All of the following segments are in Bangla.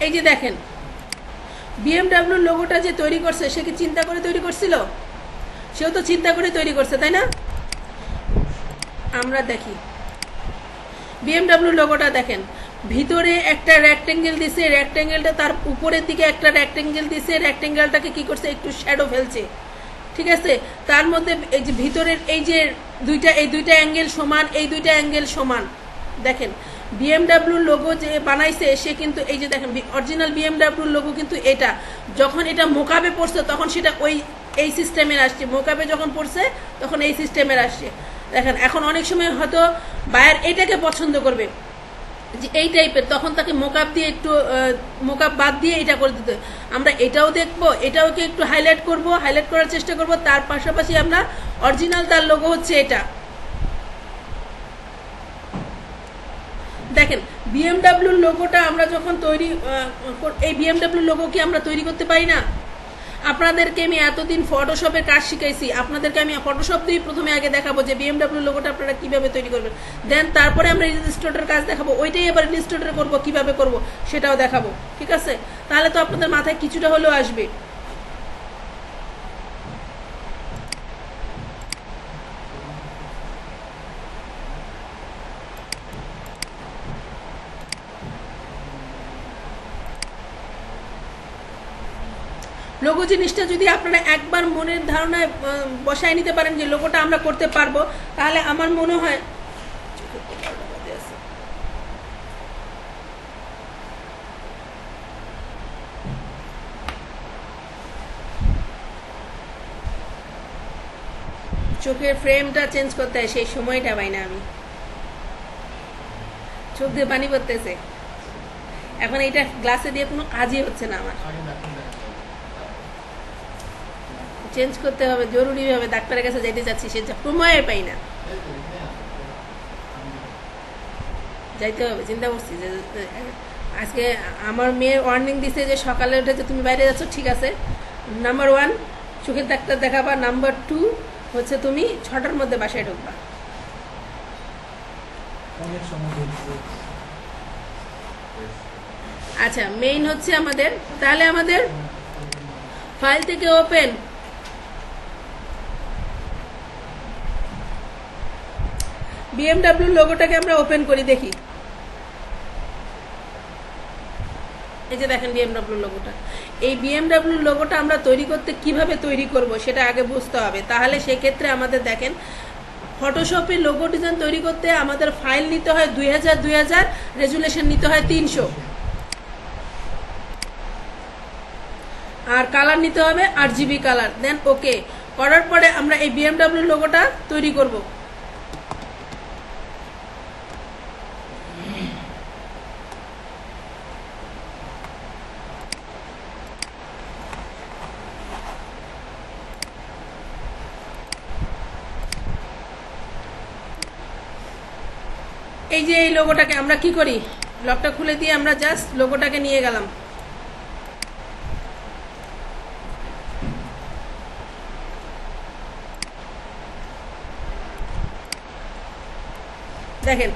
এই যে দেখেন বিএমডাব্লিউর লোগোটা যে তৈরি করছে সে কি চিন্তা করে তৈরি করছিল? সেও তো চিন্তা করে তৈরি করছে, তাই না? আমরা দেখি বিএমডাব্লিউর লোগোটা দেখেন, ভিতরে একটা রেক্টেঙ্গেল দিছে, রেক্টেঙ্গেলটা তার উপরের দিকে একটা রেক্টেঙ্গেল দিছে, রেক্টেঙ্গেলটাকে কি করছে একটু শ্যাডো ফেলছে, ঠিক আছে? তার মধ্যে এই যে ভিতরের এই যে দুইটা অ্যাঙ্গেল সমান, এই দুইটা অ্যাঙ্গেল সমান। দেখেন বিএমডাব্লিউর লোগো যে বানাইছে সে কিন্তু এই যে দেখেন অরিজিনাল বিএমডাব্লিউর লোগো কিন্তু এটা যখন এটা মোকাবে পড়ছে তখন সেটা এই সিস্টেমের আসছে, মোকাবে যখন পড়ছে তখন এই সিস্টেমের আসছে। দেখেন এখন অনেক সময় হয়তো বায়ার এটাকে পছন্দ করবে যে এই টাইপের, তখন তাকে মোকআপ দিয়ে একটু মোকআপ বাদ দিয়ে এটা করে দিতে। আমরা এটাও দেখবো, এটাওকে একটু হাইলাইট করব, হাইলাইট করার চেষ্টা করব, তার পাশাপাশি আমরা অরিজিনাল তার লোগো হচ্ছে এটা। দেখেন বিএমডাব্লিউর লোগোটা আমরা যখন তৈরি এই বিএমডাব্লিউর লোগো কি আমরা তৈরি করতে পারি না? আপনাদেরকে আমি এতদিন ফটোশপের কাজ শিখাইছি, আপনাদেরকে আমি ফটোশপ দিয়ে প্রথমে আগে দেখাবো যে বিএমডাব্লিউ লোগোটা আপনারা কিভাবে তৈরি করবেন, দেন তারপরে আমরা ইলাস্ট্রেটর কাজ দেখাবো, ওইটাই আবার ইলাস্ট্রেটর করব কিভাবে করব সেটাও দেখাবো, ঠিক আছে? তাহলে তো আপনাদের মাথায় কিছুটা হলেও আসবে। লোগো জিনিসটা যদি আপনারা একবার মনের ধারণায় বসায় নিতে পারেন যে লোগোটা আমরা করতে পারবো, তাহলে আমার মনে হয় চোখের ফ্রেমটা চেঞ্জ করতে হয়, সেই সময়টা পাই না আমি, চোখ দিয়ে পানি পড়তেছে এখন, এইটা গ্লাসে দিয়ে কোনো কাজই হচ্ছে না আমার, চেঞ্জ করতে হবে জরুরিভাবে, ডাক্তারের কাছে যেতে চাচ্ছি, সে সময় পাই না, যাইতে হবে। চিন্তা করছি যে আজকে আমার মেয়ে ওয়ার্নিং দিছে যে সকালে উঠে যে তুমি বাইরে যাচ্ছ, ঠিক আছে, নাম্বার 1 চোখের ডাক্তার দেখাবা, নাম্বার 2 হচ্ছে তুমি 6টার মধ্যে বাসায় ঢুকবা। আচ্ছা মেইন হচ্ছে আমাদের, তাহলে আমাদের ফাইল থেকে ওপেন, বিএমডাব্লিউ লোগোটাকে আমরা ওপেন করি দেখি। এই যে দেখেন বিএমডাব্লিউ লোগোটা, এই বিএমডাব্লিউ লোগোটা আমরা তৈরি করতে কিভাবে তৈরি করব সেটা আগে বুঝতে হবে। তাহলে সেক্ষেত্রে আমাদের দেখেন ফটোশপে লোগো ডিজাইন তৈরি করতে আমাদের ফাইল নিতে হয় 2000 রেজুলেশন নিতে হয় 300, আর কালার নিতে হবে RGB কালার। দেন ওকে করার পরে আমরা এই বিএমডাব্লিউ লোগোটা তৈরি করব। এই যে এই লোগোটাকে আমরা কি করি, লকটা খুলে দিয়ে আমরা জাস্ট লোগোটাকে নিয়ে গেলাম, দেখেন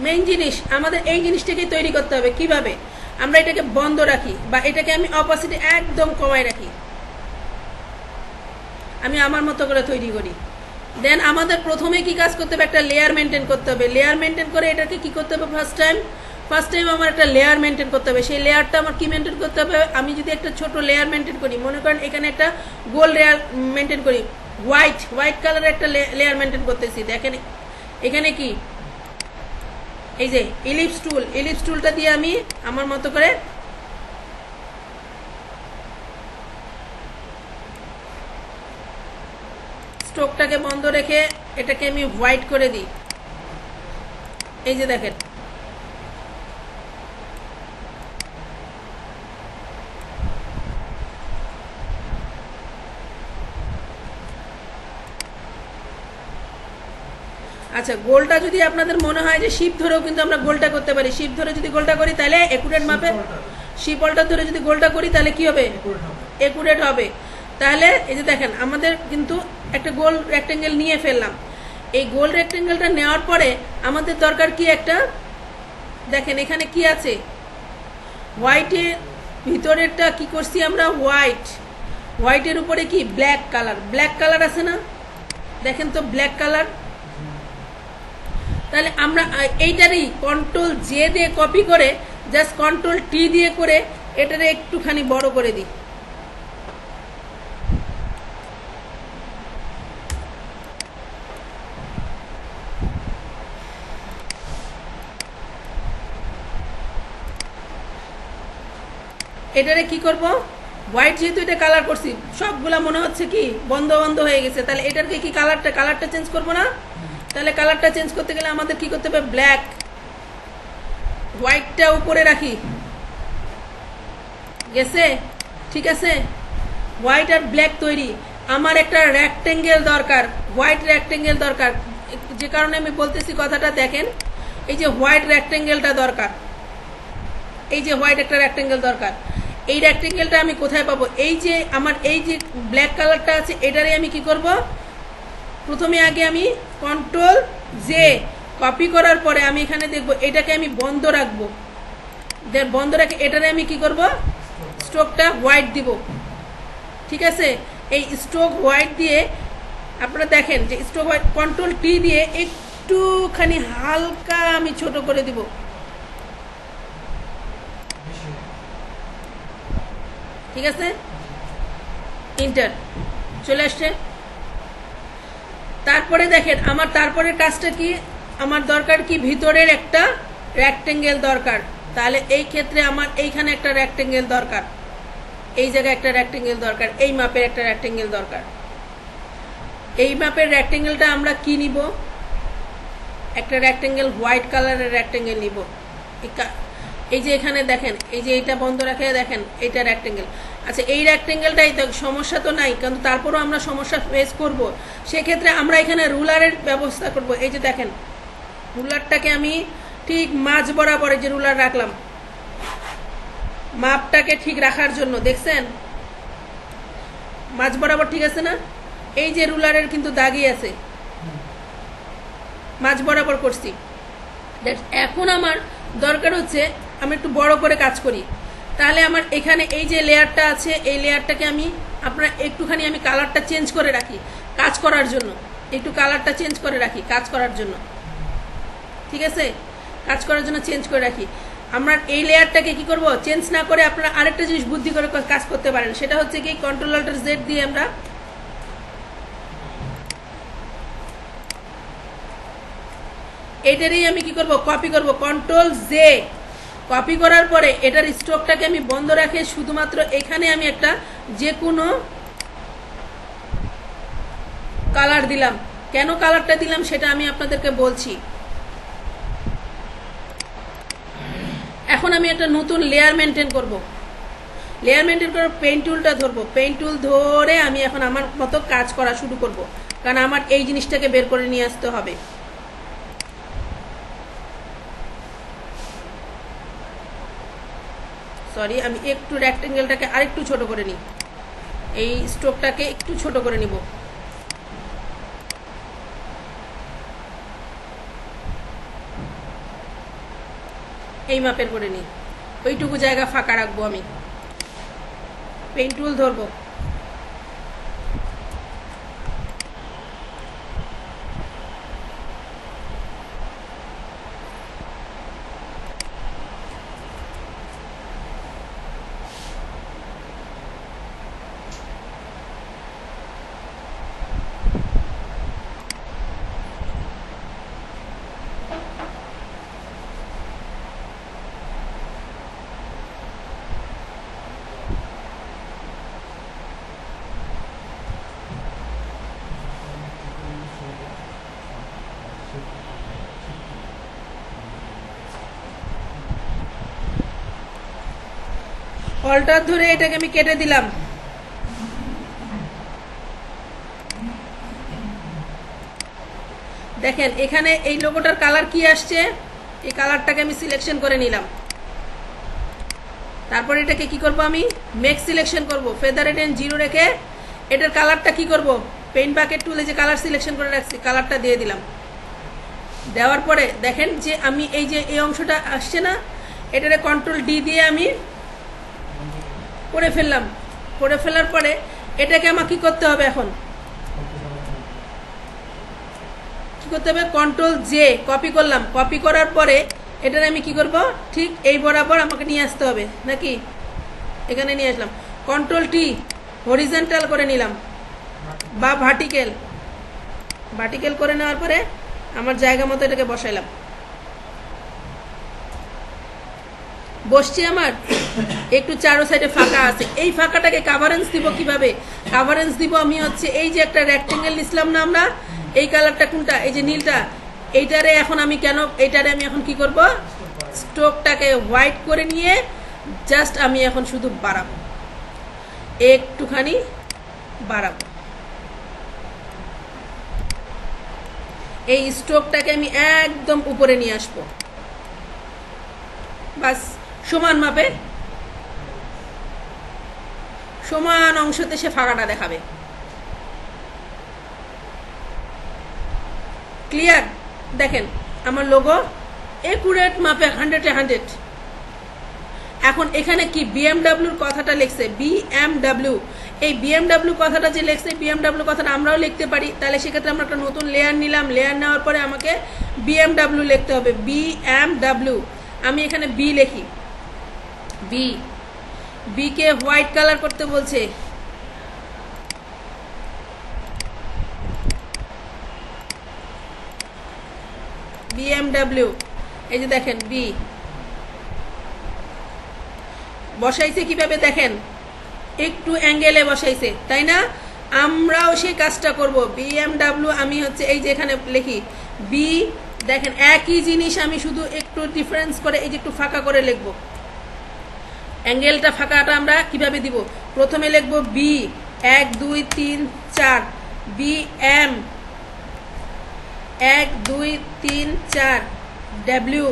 মেইন জিনিস আমাদের এই জিনিসটাকে তৈরি করতে হবে। কিভাবে? আমরা এটাকে বন্ধ রাখি বা এটাকে আমি অপাসিটি একদম কমায় রাখি, আমি আমার মতো করে তৈরি করি। দেন আমাদের প্রথমে কি কাজ করতে হবে, একটা লেয়ার মেনটেন করতে হবে। লেয়ার মেনটেন করে এটাকে কি করতে হবে, ফার্স্ট টাইম আমার একটা লেয়ার মেনটেন করতে হবে। সেই লেয়ারটা আমার কি মেনটেন করতে হবে, আমি যদি একটা ছোট লেয়ার মেনটেন করি, মনে করেন এখানে একটা গোল লেয়ার মেনটেন করি, হোয়াইট কালারের একটা লেয়ার মেনটেন করতেছি। দেখেন এখানে কি এই যে ইলিপস টুলটা দিয়ে আমি আমার মতো করে স্ট্রোকটাকে বন্ধ রেখে এটাকে আমি হোয়াইট করে দিই। এই যে দেখেন আচ্ছা গোলটা যদি আপনাদের মনে হয় যে শিপ ধরেও কিন্তু আমরা গোলটা করতে পারি, শিপ ধরে যদি গোলটা করি তাহলে একুরেট মাপে, শিপ অল্টা ধরে যদি গোলটা করি তাহলে কি হবে, একুরেট হবে। তাহলে এই যে দেখেন আমাদের কিন্তু একটা গোল রেক্টেঙ্গেল নিয়ে ফেললাম। এই গোল রেক্টেঙ্গেলটা নেওয়ার পরে আমাদের দরকার কি একটা, দেখেন এখানে কি আছে, হোয়াইটের ভিতরেরটা কি করছি আমরা, হোয়াইট, হোয়াইটের উপরে কি ব্ল্যাক কালার, ব্ল্যাক কালার আছে না, দেখেন তো ব্ল্যাক কালার। তাহলে আমরা এইটারই কন্ট্রোল জে দিয়ে কপি করে জাস্ট কন্ট্রোল টি দিয়ে করে এটারে একটুখানি বড় করে দিই। এটারে কি করব, হোয়াইট যেহেতু এটা কালার করছি সবগুলা মনে হচ্ছে কি বন্ধ বন্ধ হয়ে গেছে, তাহলে এটারকে কি কালারটা চেঞ্জ করব না। তাহলে কালারটা চেঞ্জ করতে গেলে আমাদের কি করতে হবে, ব্ল্যাক, হোয়াইটটা উপরে রাখি, গেছে, ঠিক আছে। হোয়াইট আর ব্ল্যাক তৈরি, আমার একটা রেক্টেঙ্গেল দরকার, হোয়াইট রেক্টেঙ্গেল দরকার। যে কারণে আমি বলতেছি কথাটা দেখেন, এই যে হোয়াইট রেক্টেঙ্গেলটা দরকার, এই যে হোয়াইট একটা রেক্টেঙ্গেল দরকার, এই রেক্টেঙ্গেলটা আমি কোথায় পাবো, এই যে আমার এই যে ব্ল্যাক কালারটা আছে এটারে আমি কি করব, প্রথমে আগে আমি কন্ট্রোল জে কপি করার পরে আমি এখানে দেখব এটাকে আমি বন্ধ রাখবো, বন্ধ রাখে এটারে আমি কি করব, স্ট্রোকটা হোয়াইট দিব, ঠিক আছে। এই স্ট্রোক হোয়াইট দিয়ে আপনারা দেখেন যে স্ট্রোক হোয়াইট কন্ট্রোল টি দিয়ে একটুখানি হালকা আমি ছোট করে দিব, ঠিক আছে, ইন্টার চলে আসছে। তারপরে দেখেন আমার তারপরের কাজটা কি, আমার দরকার কি ভিতরের একটা রেক্টেঙ্গেল দরকার। তাহলে এই ক্ষেত্রে আমার এইখানে একটা রেক্টেঙ্গেল দরকার, এই জায়গায় একটা রেক্টেঙ্গেল দরকার, এই মাপের একটা রেক্টেঙ্গেল দরকার। এই মাপের রেক্টেঙ্গেলটা আমরা কি নিব, একটা রেক্টেঙ্গেল হোয়াইট কালারের রেক্টেঙ্গেল নিব। এই যে এখানে দেখেন, এই যে এইটা বন্ধ রাখে দেখেন এইটা রেক্টেঙ্গেল। আচ্ছা এই রেক্টেঙ্গেলটাই তো সমস্যা তো নাই, কিন্তু তারপরেও আমরা সমস্যা ফেস করব, সেক্ষেত্রে আমরা এখানে রুলারের ব্যবস্থা করব। এই যে দেখেন রুলারটাকে আমি ঠিক মাঝ বরাবর যে রুলার রাখলাম মাপটাকে ঠিক রাখার জন্য, দেখছেন মাঝ বরাবর ঠিক আছে না, এই যে রুলারের কিন্তু দাগই আছে, মাঝ বরাবর করছি। এখন আমার দরকার হচ্ছে আমি একটু বড় করে কাজ করি, তাহলে আমার এখানে এই যে লেয়ারটা আছে এই লেয়ারটাকে আমি আপনার একটুখানি আমি কালারটা চেঞ্জ করে রাখি কাজ করার জন্য, একটু কালারটা চেঞ্জ করে রাখি কাজ করার জন্য, ঠিক আছে, কাজ করার জন্য চেঞ্জ করে রাখি। আমরা এই লেয়ারটাকে কি করব, চেঞ্জ না করে আপনারা আরেকটা জিনিস বুদ্ধি করে কাজ করতে পারেন, সেটা হচ্ছে কি কন্ট্রোল অল্টার জেড দিয়ে আমরা এইটারই আমি কি করব, কপি করব, কন্ট্রোল জে কপি করার পরে এটার স্ট্রোকটাকে আমি বন্ধ রাখে শুধুমাত্র এখানে আমি একটা যে কোনো কালার দিলাম। কেন কালারটা দিলাম সেটা আমি আপনাদেরকে বলছি। এখন আমি একটা নতুন লেয়ার মেনটেন করব, লেয়ার মেনটেন করার পেইন্ট টুলটা ধরবো, পেইন্ট টুল ধরে আমি এখন আমার মতো কাজ করা শুরু করব, কারণ আমার এই জিনিসটাকে বের করে নিয়ে আসতে হবে। সরি আমি একটু রেক্টেঙ্গেলটাকে আরেকটু ছোট করে নিই, এই স্ট্রোকটাকে একটু ছোট করে নিব, এই মাপের করে নিই, ওইটুকু জায়গা ফাঁকা রাখবো। আমি পেইন্ট টুল ধরবো, অল্টার ধরে এটাকে আমি কেটে দিলাম। দেখেন এখানে এই লোগোটার কালার কি আসছে, এই কালারটাকে আমি সিলেকশন করে নিলাম। তারপর এটাকে কি করব, আমি মেক সিলেকশন করব, ফেদার এন্ড জিরো রেখে এটার কালারটা কি করব, পেইন্ট বাকেট টুলে যে কালার সিলেকশন করে রাখছি কালারটা দিয়ে দিলাম। দেওয়ার পরে দেখেন যে আমি এই যে এই অংশটা আসছে না, এটারে কন্ট্রোল ডি দিয়ে আমি করে ফেললাম। করে ফেলার পরে এটাকে আমার কি করতে হবে, এখন কি করতে হবে, কন্ট্রোল জে কপি করলাম। কপি করার পরে এটারে আমি কি করব, ঠিক এই বরাবর আমাকে নিয়ে আসতে হবে নাকি, এখানে নিয়ে আসলাম। কন্ট্রোল টি হরিজন্টাল করে নিলাম বা ভার্টিক্যাল, ভার্টিক্যাল করে নেওয়ার পরে আমার জায়গা মতো এটাকে বসাইলাম। বসছি, আমার একটু চারো সাইডে ফাঁকা আছে, এই ফাঁকাটাকে কাভারেন্স দিব কিভাবে, কাভারেন্স দিব আমি হচ্ছে এই যে একটা রেক্টেঙ্গেল নিছিলাম না আমরা, এই কালারটা কোনটা, এই যে নীলটা, এইটারে এখন আমি কেন, এইটারে আমি এখন কি করব, স্ট্রোকটাকে হোয়াইট করে নিয়ে জাস্ট আমি এখন শুধু বাড়াবো, একটুখানি বাড়াবো। এই স্ট্রোকটাকে আমি একদম উপরে নিয়ে আসবো, বাস সমান মাপে সমান অংশতে সে ফাঁকাটা দেখাবে। ক্লিয়ার? দেখেন আমার লোগো একুরেট মাপে 100-100। এখন এখানে কি বিএমডাব্লিউর কথাটা লিখছে, বিএমডাব্লিউ, এই বিএমডাব্লিউ কথাটা যে লিখছে, বিএমডাব্লিউ কথাটা আমরাও লিখতে পারি। তাহলে সেক্ষেত্রে আমরা একটা নতুন লেয়ার নিলাম, লেয়ার নেওয়ার পরে আমাকে বিএমডাব্লিউ লিখতে হবে, বিএমডাব্লিউ। আমি এখানে বি লিখি, বি, বি কে হোয়াইট কালার করতে বলছে, বিএমডাব্লিউ। এই যে দেখেন বি বসাইছে কিভাবে দেখেন, একটু অ্যাঙ্গেলে বসাইছে, তাই না? আমরাও সেই কাজটা করব। বিএমডাব্লিউ আমি হচ্ছে এই যে এখানে লিখি বি, দেখেন একই জিনিস আমি শুধু একটু ডিফারেন্স করে এই যে একটু ফাঁকা করে লিখবো। অ্যাঙ্গেলটা ফাঁকাটা আমরা কিভাবে দিব, প্রথমে লিখবো B 1 2 3 4, B M 1 2 3 4, W,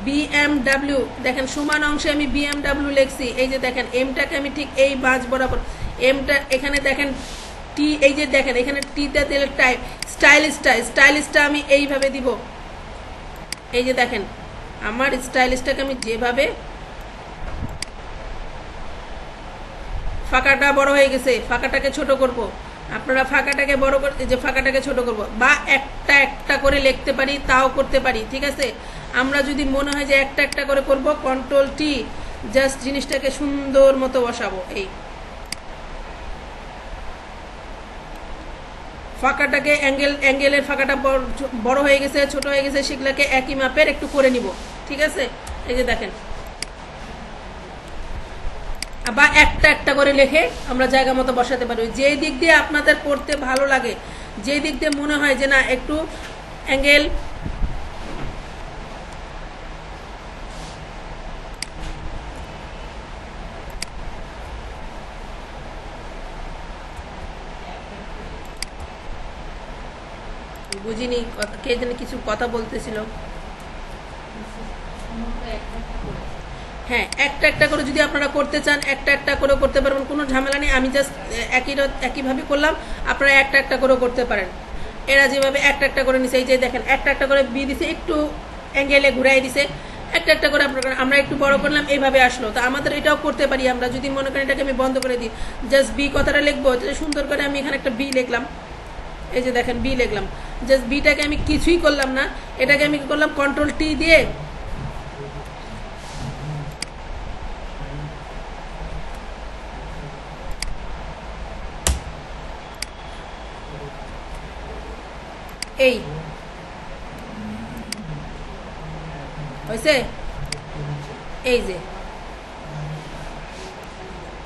BMW. দেখেন সমান অংশে আমি বিএমডাব্লিউ লিখছি, এই যে দেখেন এমটাকে আমি ঠিক এই বাজ বরাবর, এমটা এখানে দেখেন টি, এই যে দেখেন এখানে টিটা দিলে টাইপ, স্টাইলিশটা আমি এইভাবে দিব। এই যে দেখেন আমার স্টাইলিশটাকে আমি যেভাবে, ফাঁকাটা বড় হয়ে গেছে, ফাঁকাটাকে ছোট করব, আপনারা ফাঁকাটাকে বড় করে, যে ফাঁকাটাকে ছোট করব, বা একটা একটা করে লিখতে পারি, তাও করতে পারি, ঠিক আছে। আমরা যদি মনে হয় যে একটা একটা করে করব, কন্ট্রোল টি, জাস্ট জিনিসটাকে সুন্দর মতো বসাবো। এই ফাঁকাটাকে অ্যাঙ্গেলের ফাঁকাটা বড় হয়ে গেছে, ছোট হয়ে গেছে, সেগুলোকে একই মাপের একটু করে নিব, ঠিক আছে। এই যে দেখেন, বা একটা একটা করে লিখে আমরা জায়গা মতো বসাতে পারি, যে দিক দিয়ে আপনাদের পড়তে ভালো লাগে, যে দিক দিয়ে মনে হয় যে না একটু অ্যাঙ্গেল, বুঝিনি কে যেন কিছু কথা বলতেছিল। হ্যাঁ, একটা একটা করে যদি আপনারা করতে চান, একটা একটা করে করতে পারবেন, কোনো ঝামেলা নেই। আমি জাস্ট একইভাবে করলাম, আপনারা একটা একটা করে করতে পারেন। এরা যেভাবে একটা একটা করে নিছে, এই যে দেখেন একটা একটা করে বি দিছে, একটু অ্যাঙ্গেলে ঘুরাই দিছে, একটা একটা করে আপনারা, আমরা একটু বড় করলাম, এইভাবে আসলো। তো আমাদের এটাও করতে পারি আমরা, যদি মনে করেন এটাকে আমি বন্ধ করে দিই, জাস্ট বি কথাটা লিখবো, সুন্দর করে আমি এখানে একটা বি লিখলাম, এই যে দেখেন বি লিখলাম, জাস্ট বিটাকে আমি কিছুই করলাম না, এটাকে আমি কি করলাম, কন্ট্রোল টি দিয়ে এই হয়েছে, এই যে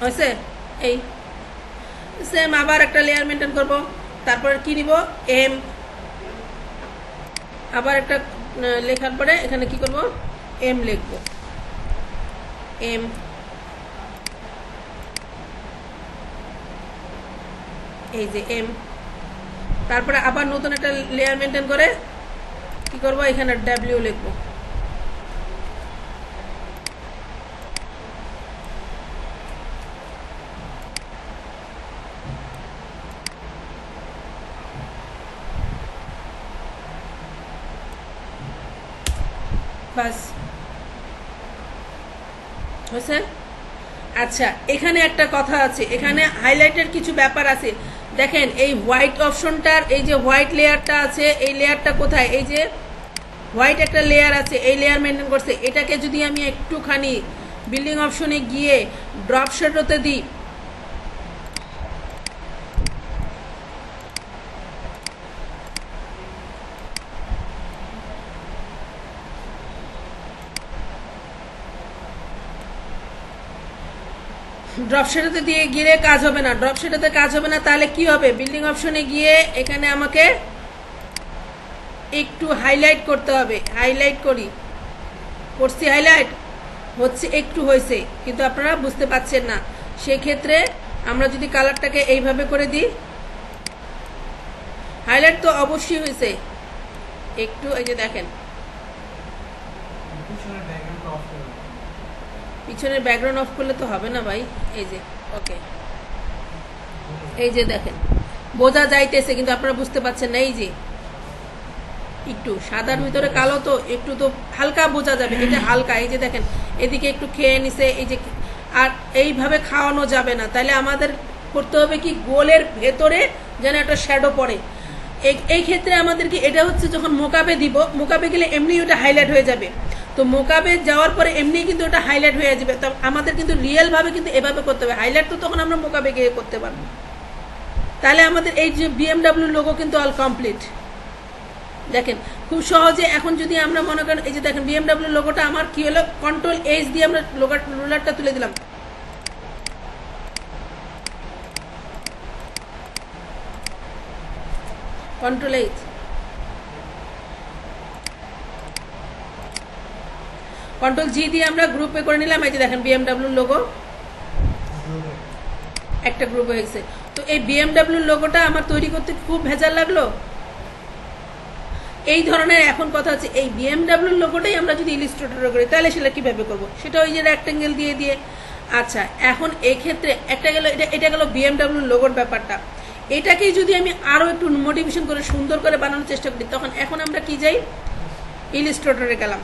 হয়েছে, এই সেম আবার একটা লেয়ার মেনটেন করব। তারপরে কি নিব, এম, আবার একটা লেখার পরে এখানে কি করব, এম লিখব, এম, এই যে এম। তারপরে আবার নতুন একটা লেয়ার মেনটেন করে কি করব, এখানে ডাব্লিউ লিখব। বাস হয়েছে? আচ্ছা, এখানে একটা কথা আছে, এখানে হাইলাইটের কিছু ব্যাপার আছে। দেখেন এই হোয়াইট অপশনটার এই যে হোয়াইট লেয়ারটা আছে, এই লেয়ারটা কোথায়? এই যে হোয়াইট একটা লেয়ার আছে, এই লেয়ার মেনটেন করছে। এটাকে যদি আমি একটুখানি বিল্ডিং অপশনে গিয়ে ড্রপ শ্যাডোতে দিই, ড্রপ শ্যাডোতে দিয়ে গিয়ে কাজ হবে না, ড্রপ শ্যাডোতে কাজ হবে না। তাহলে কি হবে? বিল্ডিং অপশনে গিয়ে এখানে আমাকে একটু হাইলাইট করতে হবে। হাইলাইট করছি, হাইলাইট হচ্ছে, একটু হয়েছে, কিন্তু আপনারা বুঝতে পারছেন না। সেই ক্ষেত্রে আমরা যদি কালারটাকে এইভাবে করে দিই, হাইলাইট তো অবশ্যই হয়েছে একটু। এই যে দেখেন পিছনের ব্যাকগ্রাউন্ড অফ করলে তো হবে না ভাই। এই যে ওকে, এই যে দেখেন বোঝা যাইতেছে, কিন্তু আপনারা বুঝতে পারছেন না। এই যে একটু সাদার ভিতরে কালো, তো একটু তো হালকা বোঝা যাবে, এটা হালকা। এই যে দেখেন এদিকে একটু খেয়ে নিছে, এই যে। আর এইভাবে খাওয়ানো যাবে না, তাহলে আমাদের করতে হবে কি, গোলের ভেতরে যেন একটা শ্যাডো পড়ে। এই ক্ষেত্রে আমাদেরকে এটা হচ্ছে যখন মোকাবে দিব, মোকাবে গেলে এমনি ওটা হাইলাইট হয়ে যাবে। তো মোকাবে যাওয়ার পরে এমনি কিন্তু ওটা হাইলাইট হয়ে যাবে। তো আমাদের কিন্তু রিয়েল ভাবে কিন্তু এভাবে করতে হবে। হাইলাইট তো তখন আমরা মোকাবে গিয়ে করতে পারবো। তাহলে আমাদের এই যে বিএমডাব্লিউ লোগো কিন্তু অল কমপ্লিট। দেখেন খুব সহজে। এখন যদি আমরা মনে করেন, এই যে দেখেন বিএমডাব্লিউ লোগোটা আমার কি হলো, কন্ট্রোল এইচ দিয়ে আমরা রুলারটা তুলে দিলাম। কন্ট্রোল এইচ, কন্ট্রোল জি দিয়ে আমরা গ্রুপে করে নিলাম। এই যে দেখেন বিএমডাব্লিউ লোগো একটা গ্রুপ হয়ে গেছে। তো এই বিএমডাব্লিউ লোগোটা আমার তৈরি করতে খুব ভেজাল লাগলো। এই ধরনের এখন কথা হচ্ছে, এই বিএমডাব্লিউ লোগোটাই আমরা যদি ইলিস্ট্রেটরে করি, তাহলে সেটা কিভাবে করব? সেটা ওই যে রেক্টেঙ্গেল দিয়ে দিয়ে। আচ্ছা, এখন এই ক্ষেত্রে একটা গেল, এটা গেল বিএমডাব্লিউ লোগোর ব্যাপারটা। এটাকেই যদি আমি আরো একটু মোটিভেশন করে সুন্দর করে বানানোর চেষ্টা করি, তখন এখন আমরা কি যাই, ইলিস্ট্রেটরে গেলাম।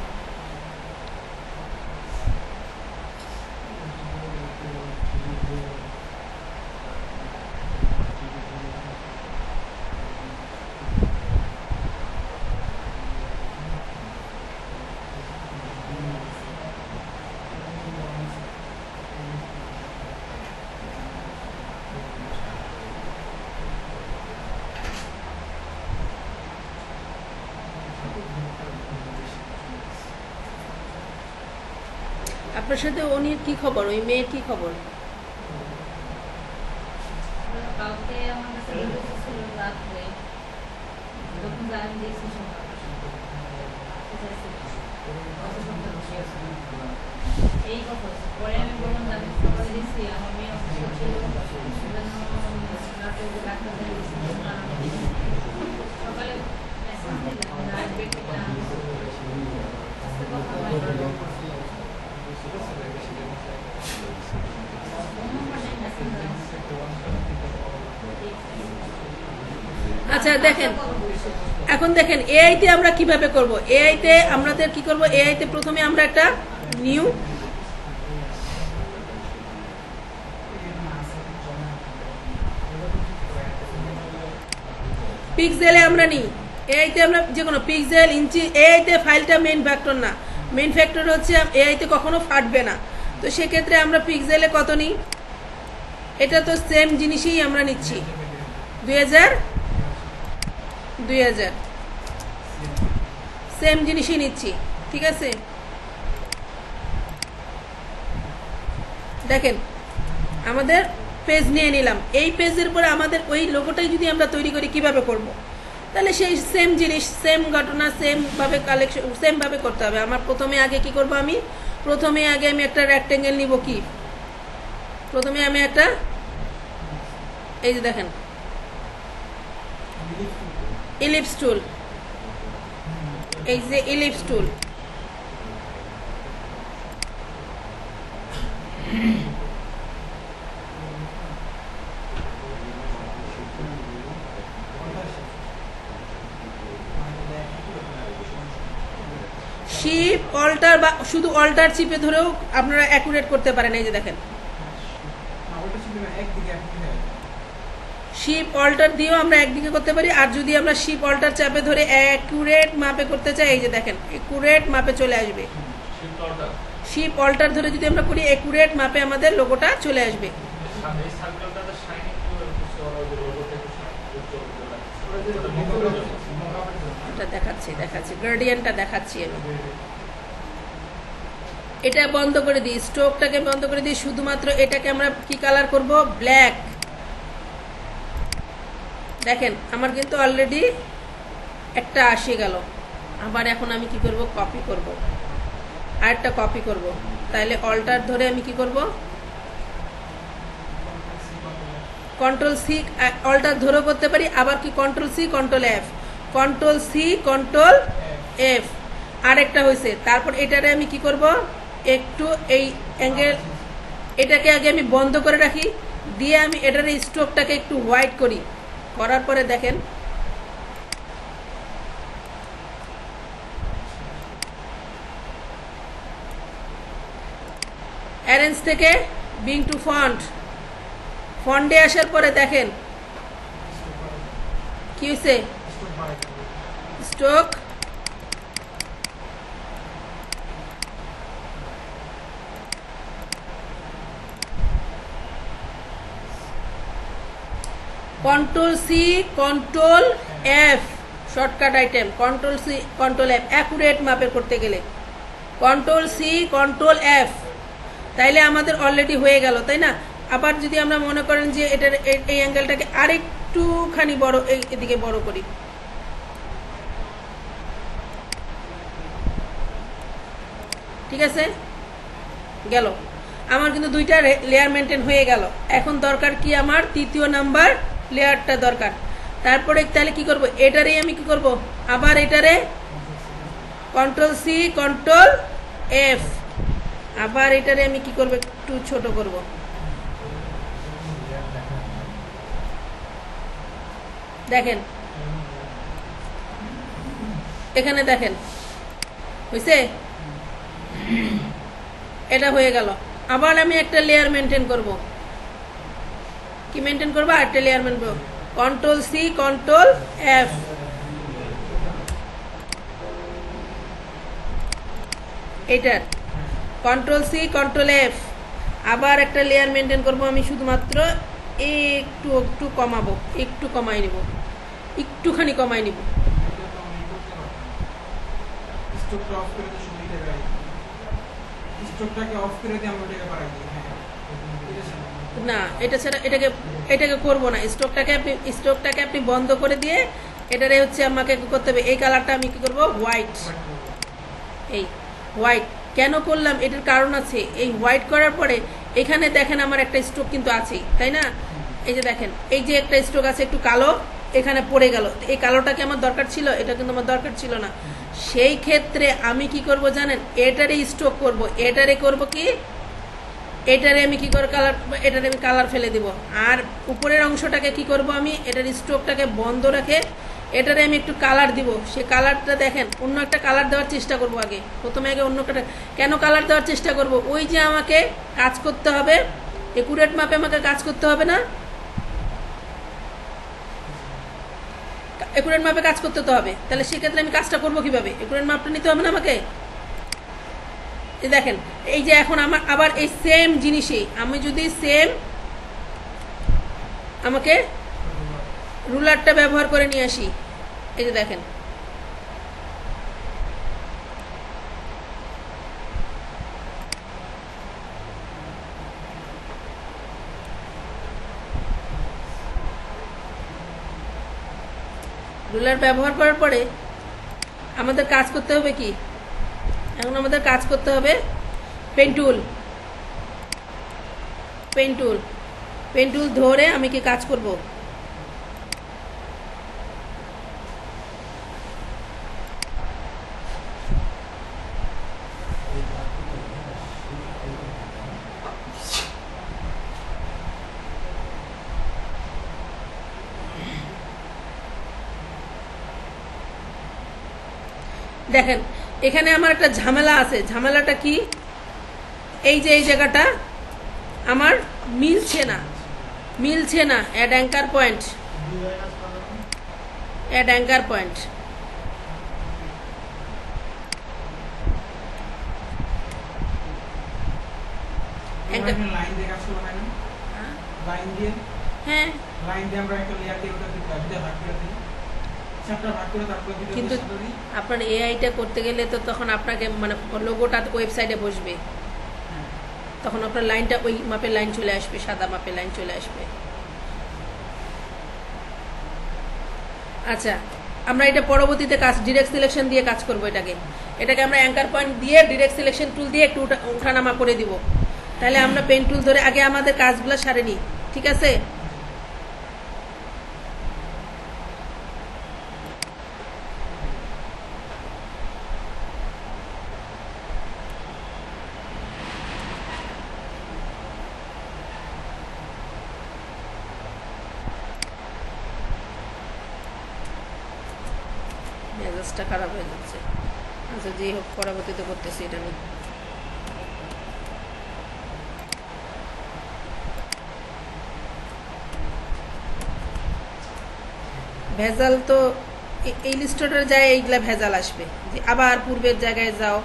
আপনার সাথে উনির কি খবর, ওই মেয়ের কি খবর? কালকে আমার কাছে ছিল রাত্রে, তখন আমি দেখছি এই কথা। পরে আমি বললাম যে আমি সকালে দিচ্ছি, আমার মেয়ে অসুস্থ ছিল, রাতে ডাক্তার সকালে মেসেজ দিলাম আসবে কিনা, আজকে কথা হয়। আচ্ছা দেখেন, এখন দেখেন এআই তে আমরা কিভাবে করব। এআই তে আমাদের কি করব, এআই তে প্রথমে আমরা একটা নিউ পিক্সেলে আমরা নিই। এআই তে আমরা যে কোনো পিক্সেল, ইঞ্চি, এআই তে ফাইলটা মেইন ফ্যাক্টর না। মেইন ফ্যাক্টর হচ্ছে এআই তে কখনো ফাটবে না। তো সেক্ষেত্রে আমরা পিক্সেলে কত নিই, এটা তো সেম জিনিসই আমরা নিচ্ছি, 2000 সেম জিনিসই নিচ্ছি। ঠিক আছে, দেখেন আমাদের পেজ নিয়ে নিলাম। এই পেজের পরে আমাদের ওই লোগোটাই যদি আমরা তৈরি করি, কিভাবে করব? তাহলে সেই সেম জিনিস, সেম ঘটনা, সেম ভাবে কালেকশন, সেম ভাবে করতে হবে। আমার প্রথমে আগে কি করব, আমি প্রথমে আগে আমি একটা রেক্টেঙ্গেল নিব। কি প্রথমে আমি একটা, এই যে দেখেন ইলিপস টুল, এই যে ইলিপস টুল, শিপ অল অল্টার বা শুধু অল্টার চিপে ধরেও আপনারা অ্যাকুরেট করতে পারেন। এই যে দেখেন, শিপ অল্টার দিয়েও আমরা একদিকে করতে পারি, আর যদি আমরা শিপ অল্টার চাপে ধরে অ্যাকুরেট মাপে করতে চাই, এই যে দেখেন অ্যাকুরেট মাপে চলে আসবে। শিপ অল্টার ধরে যদি আমরা করি অ্যাকুরেট মাপে আমাদের লোগোটা চলে আসবে। এটা দেখাচ্ছি গার্ডিয়ানটা দেখাচ্ছি আমি। এটা বন্ধ করে দিই, স্ট্রোকটাকে বন্ধ করে দিই, শুধুমাত্র এটাকে আমরা কি কালার করব, ব্ল্যাক। দেখেন আমার কিন্তু অলরেডি একটা আসে গেল। আবার এখন আমি কি করব, কপি করব, আরেকটা কপি করব। তাহলে অল্টার ধরে আমি কি করব, কন্ট্রোল সি, অল্টার ধরেও করতে পারি, আবার কি control C control F, control C control F. আরেকটা হয়েছে। তারপর এটারে আমি কি করব, একটু এই অ্যাঙ্গেল, এটাকে আগে আমি বন্ধ করে রাখি, দিয়ে আমি এটার স্ট্রোকটাকে একটু হোয়াইট করি। করার পরে দেখেন অ্যারেঞ্জ থেকে বিং টু ফন্ট, ফন্টে আসার পরে দেখেন কি হয়েছে, stroke control C control F, shortcut item, control C control F, accurate মাপের করতে গেলে কন্ট্রোল সি কন্ট্রোল এফ। তাইলে আমাদের অলরেডি হয়ে গেল, তাই না? আবার যদি আমরা মনে করেন যে এটার এই অ্যাঙ্গেলটাকে আরেকটুখানি বড়, এদিকে বড় করি, ঠিক আছে, গেল। আমার কিন্তু দুইটা লেয়ার মেনটেন হয়ে গেল। এখন দরকার কি, আমার তৃতীয় নাম্বার লেয়ারটা দরকার। তারপরে তাহলে কি করব, এটারেই আমি কি করব, আবার এটারে কন্ট্রোল সি কন্ট্রোল এফ, আবার এটারে আমি কি করব, একটু ছোট করব। দেখেন এখানে দেখেন হয়েছে, এটা হয়ে গেল। আবার আমি একটা লেয়ার মেনটেন করব, কি মেনটেন করবো, একটা লেয়ার মেনটেন করবো, কন্ট্রোল সি কন্ট্রোল এফ, এইটার কন্ট্রোল সি কন্ট্রোল এফ, আবার একটা লেয়ার মেনটেন করব। আমি শুধুমাত্র একটু একটু কমাবো, একটু কমাই নিব, একটুখানি কমাই নিব। না, এটা ছাড়া এটাকে করবো না। স্ট্রোকটাকে আপনি বন্ধ করে দিয়ে এটারে হচ্ছে আমাকে করতে হবে, এই কালারটা আমি কি করব, হোয়াইট। এই হোয়াইট কেন করলাম, এটার কারণ আছে। এই হোয়াইট করার পরে এখানে দেখেন আমার একটা স্ট্রোক কিন্তু আছে, তাই না? এই যে দেখেন, এই যে একটা স্ট্রোক আছে একটু কালো, এখানে পড়ে গেল। এই কালোটাকে আমার দরকার ছিল, এটা কিন্তু আমার দরকার ছিল না। সেই ক্ষেত্রে আমি কি করব জানেন, এটারে স্ট্রোক করব। এটারে করব কি, এটারে আমি কি করে কালার, এটারে আমি কালার ফেলে দেব। আর উপরের অংশটাকে কি করব, আমি এটার স্ট্রোকটাকে বন্ধ রাখে এটারে আমি একটু কালার দিব। সে কালারটা দেখেন, অন্য একটা কালার দেওয়ার চেষ্টা করব। প্রথমে অন্য একটা, কেন কালার দেওয়ার চেষ্টা করব, ওই যে আমাকে কাজ করতে হবে, একুরেট মাপে আমাকে কাজ করতে হবে না, একুরেট মাপে কাজ করতে তো হবে। তাহলে সেক্ষেত্রে আমি কাজটা করবো কিভাবে, একুরেট মাপটা নিতে হবে না আমাকে। দেখেন এই যে এখন আমার আবার এই সেম জিনিসই আমি যদি সেম আমাকে রুলারটা ব্যবহার করে নিয়ে আসি, এই যে দেখেন রুলার ব্যবহার করার পরে আমাদের কাজ করতে হবে কি, এখন আমাদের কাজ করতে হবে পেন টুল। পেন টুল ধরে আমি কি কাজ করব, দেখেন এখানে আমার একটা ঝামেলা আছে। ঝামেলাটা কি? এই যে এই জায়গাটা আমার মিলছে না। Add anchor point, add anchor point. Line দিয়ে কাজ করবো না, লাইন দিয়ে হ্যাঁ, লাইন দিয়ে আমরা একটা লেয়ার দিয়ে ওটা ভিতরে ভাগ করে দিই, চ্যাপ্টার ভাগ করে তারপর ভিতরে কিন্তু সাথে দিই। আপনার এআইটা করতে গেলে তো তখন আপনাকে মানে লোগোটা ওয়েবসাইটে বসবে, তখন আপনার লাইনটা ওই মাপের লাইন চলে আসবে, সাদা মাপের লাইন চলে আসবে। আচ্ছা, আমরা এটা পরবর্তীতে কাজ ডিরেক্ট সিলেকশন দিয়ে কাজ করব। এটাকে আমরা অ্যাঙ্কার পয়েন্ট দিয়ে ডিরেক্ট সিলেকশন টুল দিয়ে একটু উঠানামা করে দিব। তাহলে আমরা পেন টুল ধরে আগে আমাদের কাজগুলো সারে নিই, ঠিক আছে? মেজাজটা খারাপ হয়ে যাচ্ছে। আচ্ছা, যাই হোক, পরবর্তীতে করতেছি এটা নিয়ে। ভেজাল তো এই লিস্টটার যায়, এইগুলা ভেজাল আসবে যে আবার পূর্বের জায়গায় যাও,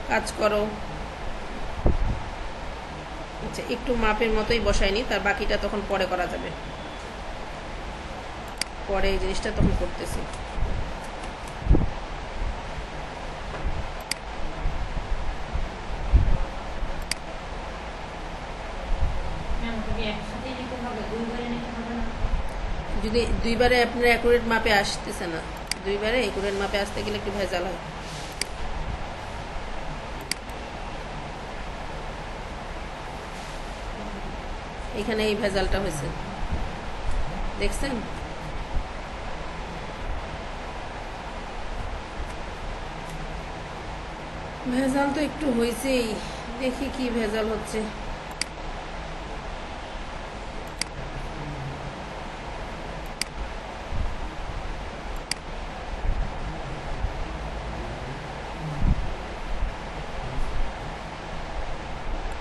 কাজ করো। আচ্ছা, একটু মাপের মতোই বসায়নি, তার বাকিটা তখন পরে করা যাবে, পরে এই জিনিসটা তখন করতেছি। ম্যাম তুমি একসাথে নিতে হবে, দুইবারে নিতে হবে না? যদি দুইবারে আপনার অ্যাকুরেট মাপে আসতেছে না, দুইবারে অ্যাকুরেট মাপে আসতে গেলে একটু ভেজাল হয়। এখানে এই ভেজালটা হয়েছে, দেখছেন? ভেজাল তো একটু হয়েছেই, দেখি কি ভেজাল হচ্ছে।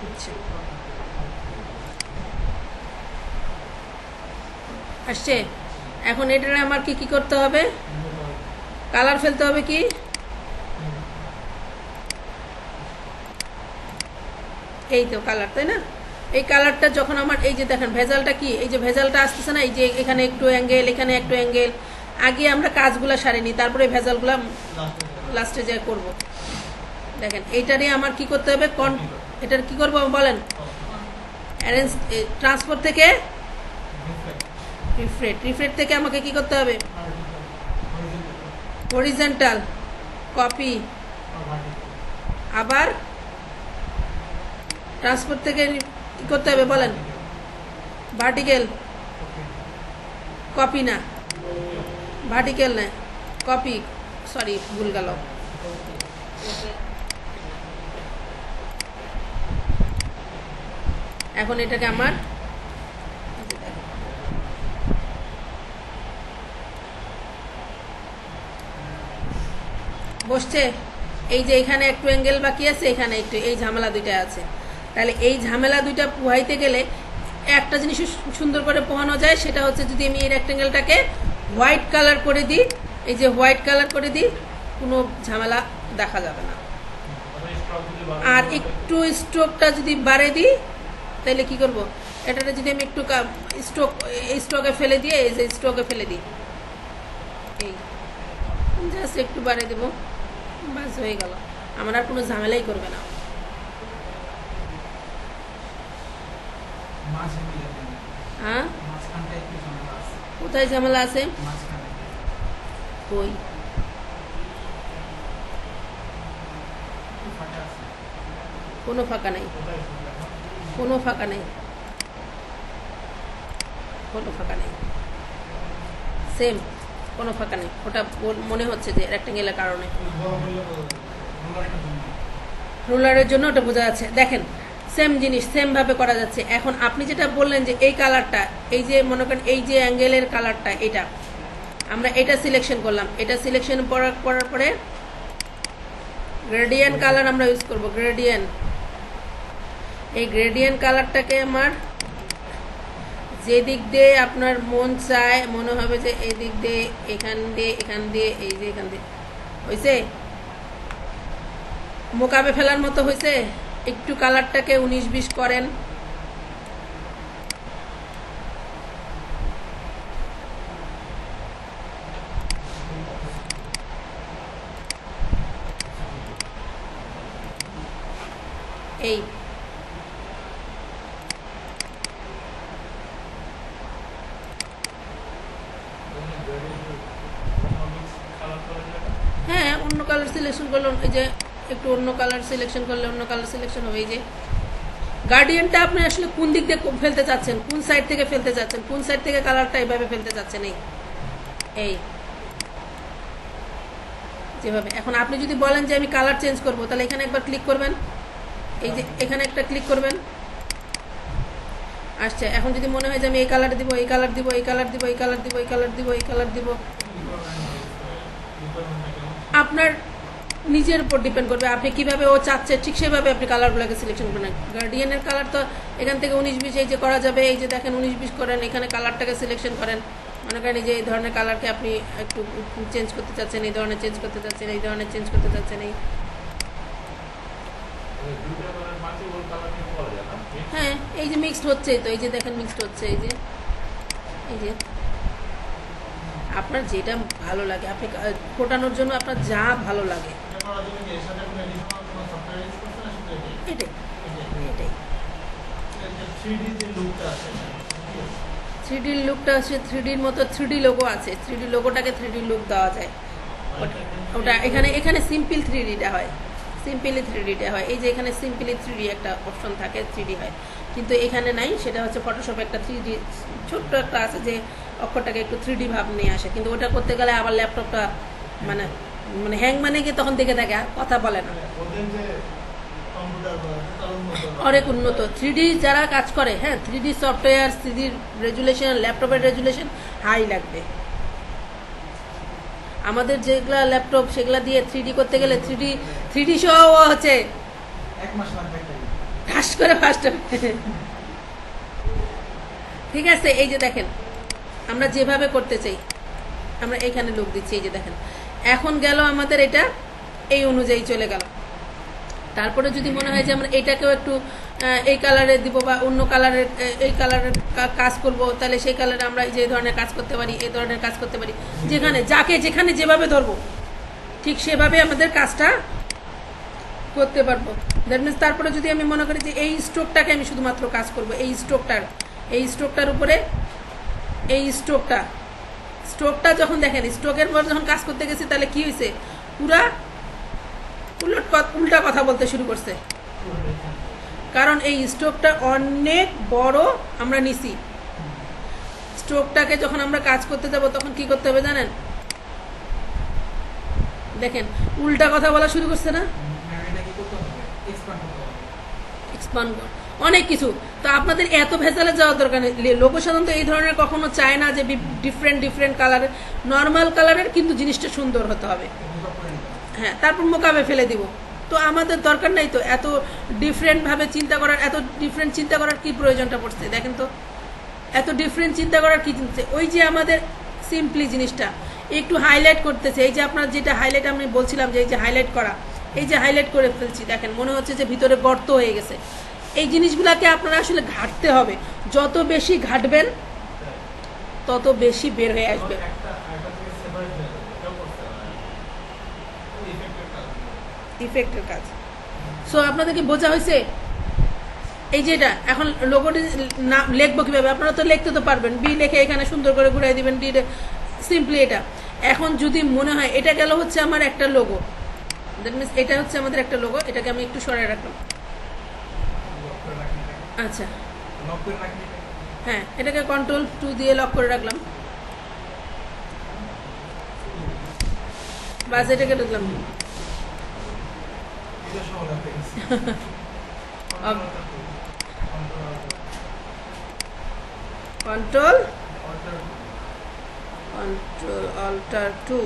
আচ্ছা, আসছে। এখন এটারে আমার কি কি করতে হবে? কালার ফেলতে হবে কি? এই তো কালার, তাই না? এই কালারটা যখন আমার এই যে দেখেন ভেজালটা কি, এই যে ভেজালটা আসতেছে না, এই যে এখানে একটু অ্যাঙ্গেল, এখানে একটু অ্যাঙ্গেল। আগে আমরা কাজগুলা সারিনি, তারপরে ভেজালগুলা লাস্টে যা করব। দেখেন এইটারে আমার কি করতে হবে? এটার কি করবো বলেন? অ্যারেঞ্জ ট্রান্সফার থেকে রিফ্রেট থেকে আমাকে কি করতে হবে? হরিজন্টাল কপি, আবার ট্রান্সফার থেকে কি করতে হবে বলেন? ভার্টিক্যাল কপি, না ভার্টিক্যাল না, কপি, সরি ভুল গেল। এখন এটাকে আমার বসছে। এই যে এখানে একটু অ্যাঙ্গেল বাকি আছে, এখানে একটু, এই ঝামেলা দুইটা আছে। তাহলে এই ঝামেলা দুইটা পোহাইতে গেলে একটা জিনিস সুন্দর করে পোহানো যায়, সেটা হচ্ছে যদি আমি এই রেক্টেঙ্গেলটাকে হোয়াইট কালার করে দিই, এই যে হোয়াইট কালার করে দিই, কোনো ঝামেলা দেখা যাবে না। আর একটু স্ট্রোকটা যদি বাড়ে দিই, তাহলে কি করব? এটাতে যদি আমি একটু স্ট্রোকে ফেলে দিয়ে, এই যে স্ট্রোকে ফেলে দিই, এই জাস্ট একটু বাড়িয়ে দেবো, বাস হয়ে গেল। আমার আর কোনো ঝামেলাই করবে না। হ্যাঁ, কোথায় ঝামেলা আছে? কই? কোনো ফাঁকা নাই, কোনো ফাঁকা নেই, কোনো ফাঁকা নেই, সেম কোনো ফাঁকা নেই। ওটা মনে হচ্ছে যে রেক্টেঙ্গেলের কারণে, রুলারের জন্য ওটা বোঝা যাচ্ছে। দেখেন সেম জিনিস সেম ভাবে করা যাচ্ছে। এখন আপনি যেটা বললেন যে এই কালারটা, এই যে মনে করেন এই যে অ্যাঙ্গেলের কালারটা, এটা আমরা এটা সিলেকশন করলাম। এটা সিলেকশন করার পরে গ্রেডিয়েন্ট কালার আমরা ইউজ করব, গ্রেডিয়েন্ট। এই গ্রেডিয়েন্ট কালারটাকে আমার যে দিক দিয়ে আপনার মন চায়, মনে হবে যে এই দিক দিয়ে, এখান দিয়ে, এই যে এখান দিয়ে, হয়েছে মোকাবে ফেলার মতো হয়েছে। একটু কালারটাকে 19-20 করেন। এই হ্যাঁ, অন্য কালার সিলেকশন করলে, এই যে একটু অন্য কালার সিলেকশন করলে অন্য কালার সিলেকশন হবে। এই যে গার্ডিয়ানটা আপনি আসলে কোন দিক দিয়ে ফেলতে চাচ্ছেন, কোন সাইড থেকে ফেলতে চাচ্ছেন, কোন সাইড থেকে কালারটা এইভাবে ফেলতে চাচ্ছেন, এই যেভাবে। এখন আপনি যদি বলেন যে আমি কালার চেঞ্জ করব, তাহলে এখানে একবার ক্লিক করবেন, এই যে এখানে একটা ক্লিক করবেন, আসছে। এখন যদি মনে হয় যে আমি এই কালার দিব, এই কালার দিব, এই কালার দিব, এই কালার দিব, এই কালার দিব, এই কালার দিব, আপনার নিজের উপর ডিপেন্ড করবে আপনি কিভাবে ও চাচ্ছে, ঠিক সেভাবে আপনি কালারগুলোকে সিলেকশন করবেন। গার্ডিয়ানের কালার তো এখান থেকে 19-20 এই যে করা যাবে। এই যে দেখেন 19-20 করেন, এখানে কালারটাকে সিলেকশন করেন। মনে করেন এই যে এই ধরনের কালারকে আপনি একটু চেঞ্জ করতে চাচ্ছেন, এই ধরনের চেঞ্জ করতে চাচ্ছেন, এই ধরনের চেঞ্জ করতে চাচ্ছেন, এই হ্যাঁ, এই যে মিক্সড হচ্ছে, তো এই যে দেখেন মিক্সড হচ্ছে, এই যে আপনার যেটা ভালো লাগে, আপনি ফোটানোর জন্য আপনার যা ভালো লাগে এটাই। 3D লুকটা আছে, 3Dর মতো 3D লোগো আছে, 3D লোগোটাকে 3D লুক দেওয়া যায়। ওটা এখানে সিম্পল 3Dটা হয়, সিম্পলি 3Dটা হয়। এই যে এখানে সিম্পলি 3D একটা অপশন থাকে, 3D হয়, কিন্তু এখানে নাই। সেটা হচ্ছে ফটোশপে একটা 3D ছোট্ট একটা আছে যে অক্ষরটাকে একটু 3D ভাব নিয়ে আসে, কিন্তু ওটা করতে গেলে আবার ল্যাপটপটা মানে হ্যাং মানে গিয়ে তখন দেখে থাকে, কথা বলে না। অনেক উন্নত 3D যারা কাজ করে, হ্যাঁ 3D সফটওয়্যার, 3D রেজুলেশন, ল্যাপটপের রেজুলেশন হাই লাগবে। আমাদের যেগুলা ল্যাপটপ সেগুলা দিয়ে 3D করতে গেলে 3D সহ হচ্ছে 1 মাস লাগবে ফাস্ট করে ফাস্ট হবে। ঠিক আছে, এই যে দেখেন আমরা যেভাবে করতে চাই আমরা এইখানে লুক দিচ্ছি। এই যে দেখেন এখন গেল আমাদের এটা এই অনুযায়ী চলে গেল। তারপরে যদি মনে হয় যে আমরা এটাকেও একটু এই কালারে দিব বা অন্য কালারের, এই কালারের কাজ করব, তাহলে সেই কালারে আমরা যে ধরনের কাজ করতে পারি, এই ধরনের কাজ করতে পারি। যেখানে যাকে যেখানে যেভাবে ধরবো ঠিক সেভাবে আমাদের কাজটা করতে পারবো। দ্যাট মিনস তারপরে যদি আমি মনে করি যে এই স্ট্রোকটাকে আমি শুধুমাত্র কাজ করব, এই স্ট্রোকটার উপরে এই স্ট্রোকটা যখন দেখেন স্ট্রোকের পর যখন কাজ করতে গেছি, তাহলে কি হয়েছে, পুরা উল্টা কথা বলতে শুরু করছে, কারণ এই স্ট্রোকটা অনেক বড় আমরা নিছি। স্ট্রোকটাকে যখন আমরা কাজ করতে যাব তখন কি করতে হবে জানেন, দেখেন উল্টা কথা বলা শুরু করছে না, এক্সপান্ড অনেক কিছু। তো আপনাদের এত ভেজালে যাওয়ার দরকার নেই। লোক সাধারণত এই ধরনের কখনো চায় না যে ডিফারেন্ট কালারের, নর্মাল কালারের কিন্তু জিনিসটা সুন্দর হতে হবে। হ্যাঁ, তারপর মোকাবে ফেলে দিব। তো আমাদের দরকার নাই তো এত ডিফারেন্ট ভাবে চিন্তা করার, এত ডিফারেন্ট চিন্তা করার কি প্রয়োজনটা পড়ছে, দেখেন তো এত ডিফারেন্ট চিন্তা করার কি চিন্তা। ওই যে আমাদের সিম্পলি জিনিসটা একটু হাইলাইট করতেছে, এই যে আপনার যেটা হাইলাইট আমি বলছিলাম যে এই যে হাইলাইট করা, এই যে হাইলাইট করে ফেলছি, দেখেন মনে হচ্ছে যে ভিতরে গর্ত হয়ে গেছে। এই জিনিসগুলোকে আপনারা আসলে ঘাটতে হবে, যত বেশি ঘাটবেন তত বেশি বের হয়ে আসবে। ইফেক্টের কাজ। সো আপনাদেরকে বোঝা হয়েছে? এই যে এটা এখন লোগোটি লিখবো কিভাবে, আপনারা তো লিখতে তো পারবেন, বি লিখে এখানে সুন্দর করে ঘুরাই দিবেন, ডি সিম্পলি এটা। এখন যদি মনে হয় এটা গেল হচ্ছে আমার একটা লোগো, দ্যাট মিনস এটা হচ্ছে আমাদের একটা লোগো, এটাকে আমি একটু সরাই রাখলাম। আচ্ছা হ্যাঁ, এটাকে Ctrl+2 দিয়ে লক করে রাখলাম, বাস এটাকে ঢুকলাম। Ctrl+Alt+2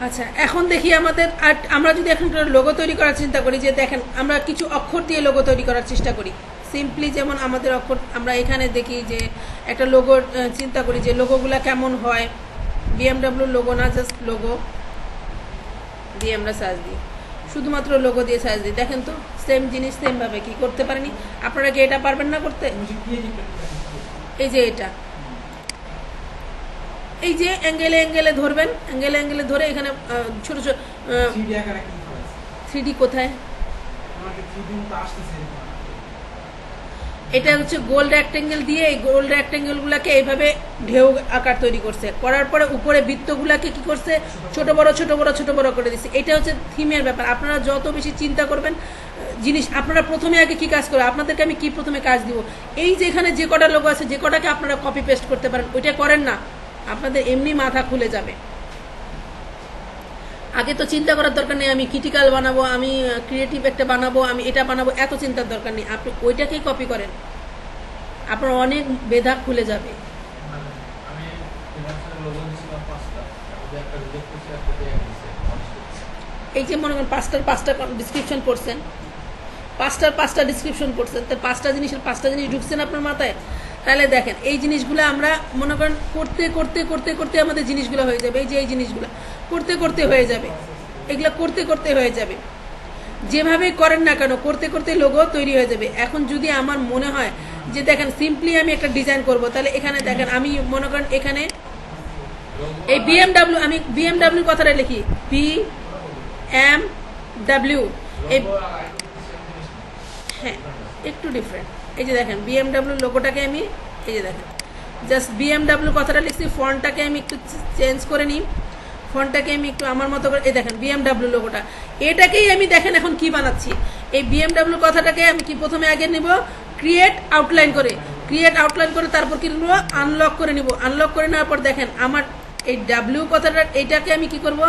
আচ্ছা, এখন দেখি আমাদের আর আমরা যদি এখন লোগো তৈরি করার চিন্তা করি, যে দেখেন আমরা কিছু অক্ষর দিয়ে লোগো তৈরি করার চেষ্টা করি সিম্পলি। যেমন আমাদের অক্ষর আমরা এখানে দেখি যে একটা লোগো চিন্তা করি যে লোগোগুলা কেমন হয়। বিএমডব্লিউ লোগো না, জাস্ট লোগো দিয়ে আমরা সার্চ দিই, শুধুমাত্র লোগো দিয়ে সার্চ দিই। দেখেন তো সেম জিনিস সেমভাবে কি করতে পারেনি। আপনারা কি এটা পারবেন না করতে? এই যে এটা, এই যে অ্যাঙ্গেলে অ্যাঙ্গেলে ধরবেন, অ্যাঙ্গেলে অ্যাঙ্গেলে ধরে এখানে ছোট ছোট 3D আকারে কি করা 3D কোথায়? আমাকে 3D তো আসতেছে এটা হচ্ছে গোল রেক্টেঙ্গেল দিয়ে এই গোল রেক্টেঙ্গেলগুলোকে এইভাবে ঢেউ আকার তৈরি করছে, করার পরে উপরে বৃত্তগুলোকে কি করছে ছোট বড় ছোট বড় ছোট বড় করে দিচ্ছে। এটা হচ্ছে থিমের ব্যাপার। আপনারা যত বেশি চিন্তা করবেন জিনিস, আপনারা প্রথমে আগে কি কাজ করবেন, আপনাদেরকে আমি কি প্রথমে কাজ দিব, এই যে এখানে যে কটা লোগো আছে যে কটাকে আপনারা কপি পেস্ট করতে পারেন ওইটা করেন না, আপনাদের এমনি মাথা খুলে যাবে। আগে তো চিন্তা করার দরকার নেই আমি ক্রিটিক্যাল বানাবো, আমি ক্রিয়েটিভ একটা বানাবো, আমি এটা বানাবো, এত চিন্তার দরকার নেই। আপনি ওইটাকেই কপি করেন, আপনার অনেক বেধা খুলে যাবে। আমি ফ্রিল্যান্সার লোগো দিছিলাম 5টা তারপরে একটা রিজেক্ট করছি একটা দিয়ে দিয়েছে এই যে মনে করেন পাঁচটা ডিসক্রিপশন পড়ছেন, পাঁচটা ডিসক্রিপশন পড়ছেন, তো পাঁচটা জিনিস ঢুকছেন আপনার মাথায়। তাহলে দেখেন এই জিনিসগুলো আমরা মনে করেন করতে করতে করতে করতে আমাদের জিনিসগুলো হয়ে যাবে। এই যে এই জিনিসগুলো করতে করতে হয়ে যাবে, এগুলো করতে করতে হয়ে যাবে। যেভাবেই করেন না কেন করতে করতে লোগো তৈরি হয়ে যাবে। এখন যদি আমার মনে হয় যে দেখেন সিম্পলি আমি একটা ডিজাইন করব, তাহলে এখানে দেখেন আমি মনে করেন এখানে এই বিএমডব্লিউ, আমি বিএমডব্লিউ কথাটা লিখি বিএমডব্লিউ, এই হ্যাঁ একটু ডিফারেন্ট। এই যে দেখেন বিএমডব্লিউ লোগোটাকে আমি এই যে দেখেন জাস্ট বিএমডব্লিউ কথাটা লিখছি, ফন্টটাকে আমি একটু চেঞ্জ করে নিই, ফন্টটাকে আমি একটু আমার মতো করে এই দেখেন বিএমডব্লিউ লোগোটা, এটাকেই আমি দেখেন এখন কি বানাচ্ছি। এই বিএমডব্লিউ কথাটাকে আমি কি প্রথমে আগে নিব ক্রিয়েট আউটলাইন করে তারপর কি নিব আনলক করে নিব। আনলক করে নেওয়ার পর দেখেন আমার এই ডাব্লিউ কথাটা এইটাকে আমি কি করব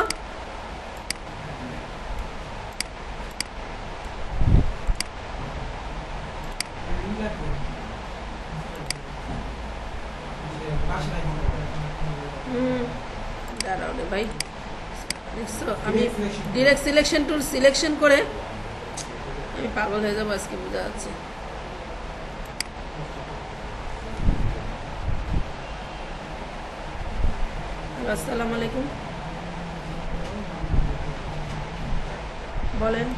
দাঁড়াও রে ভাই, দেখছো আমি ডিরেক্ট সিলেকশন টুল সিলেকশন করে আমি পাগল হয়ে যাবো আজকে, বোঝা যাচ্ছে। আসসালামু আলাইকুম, বলেন।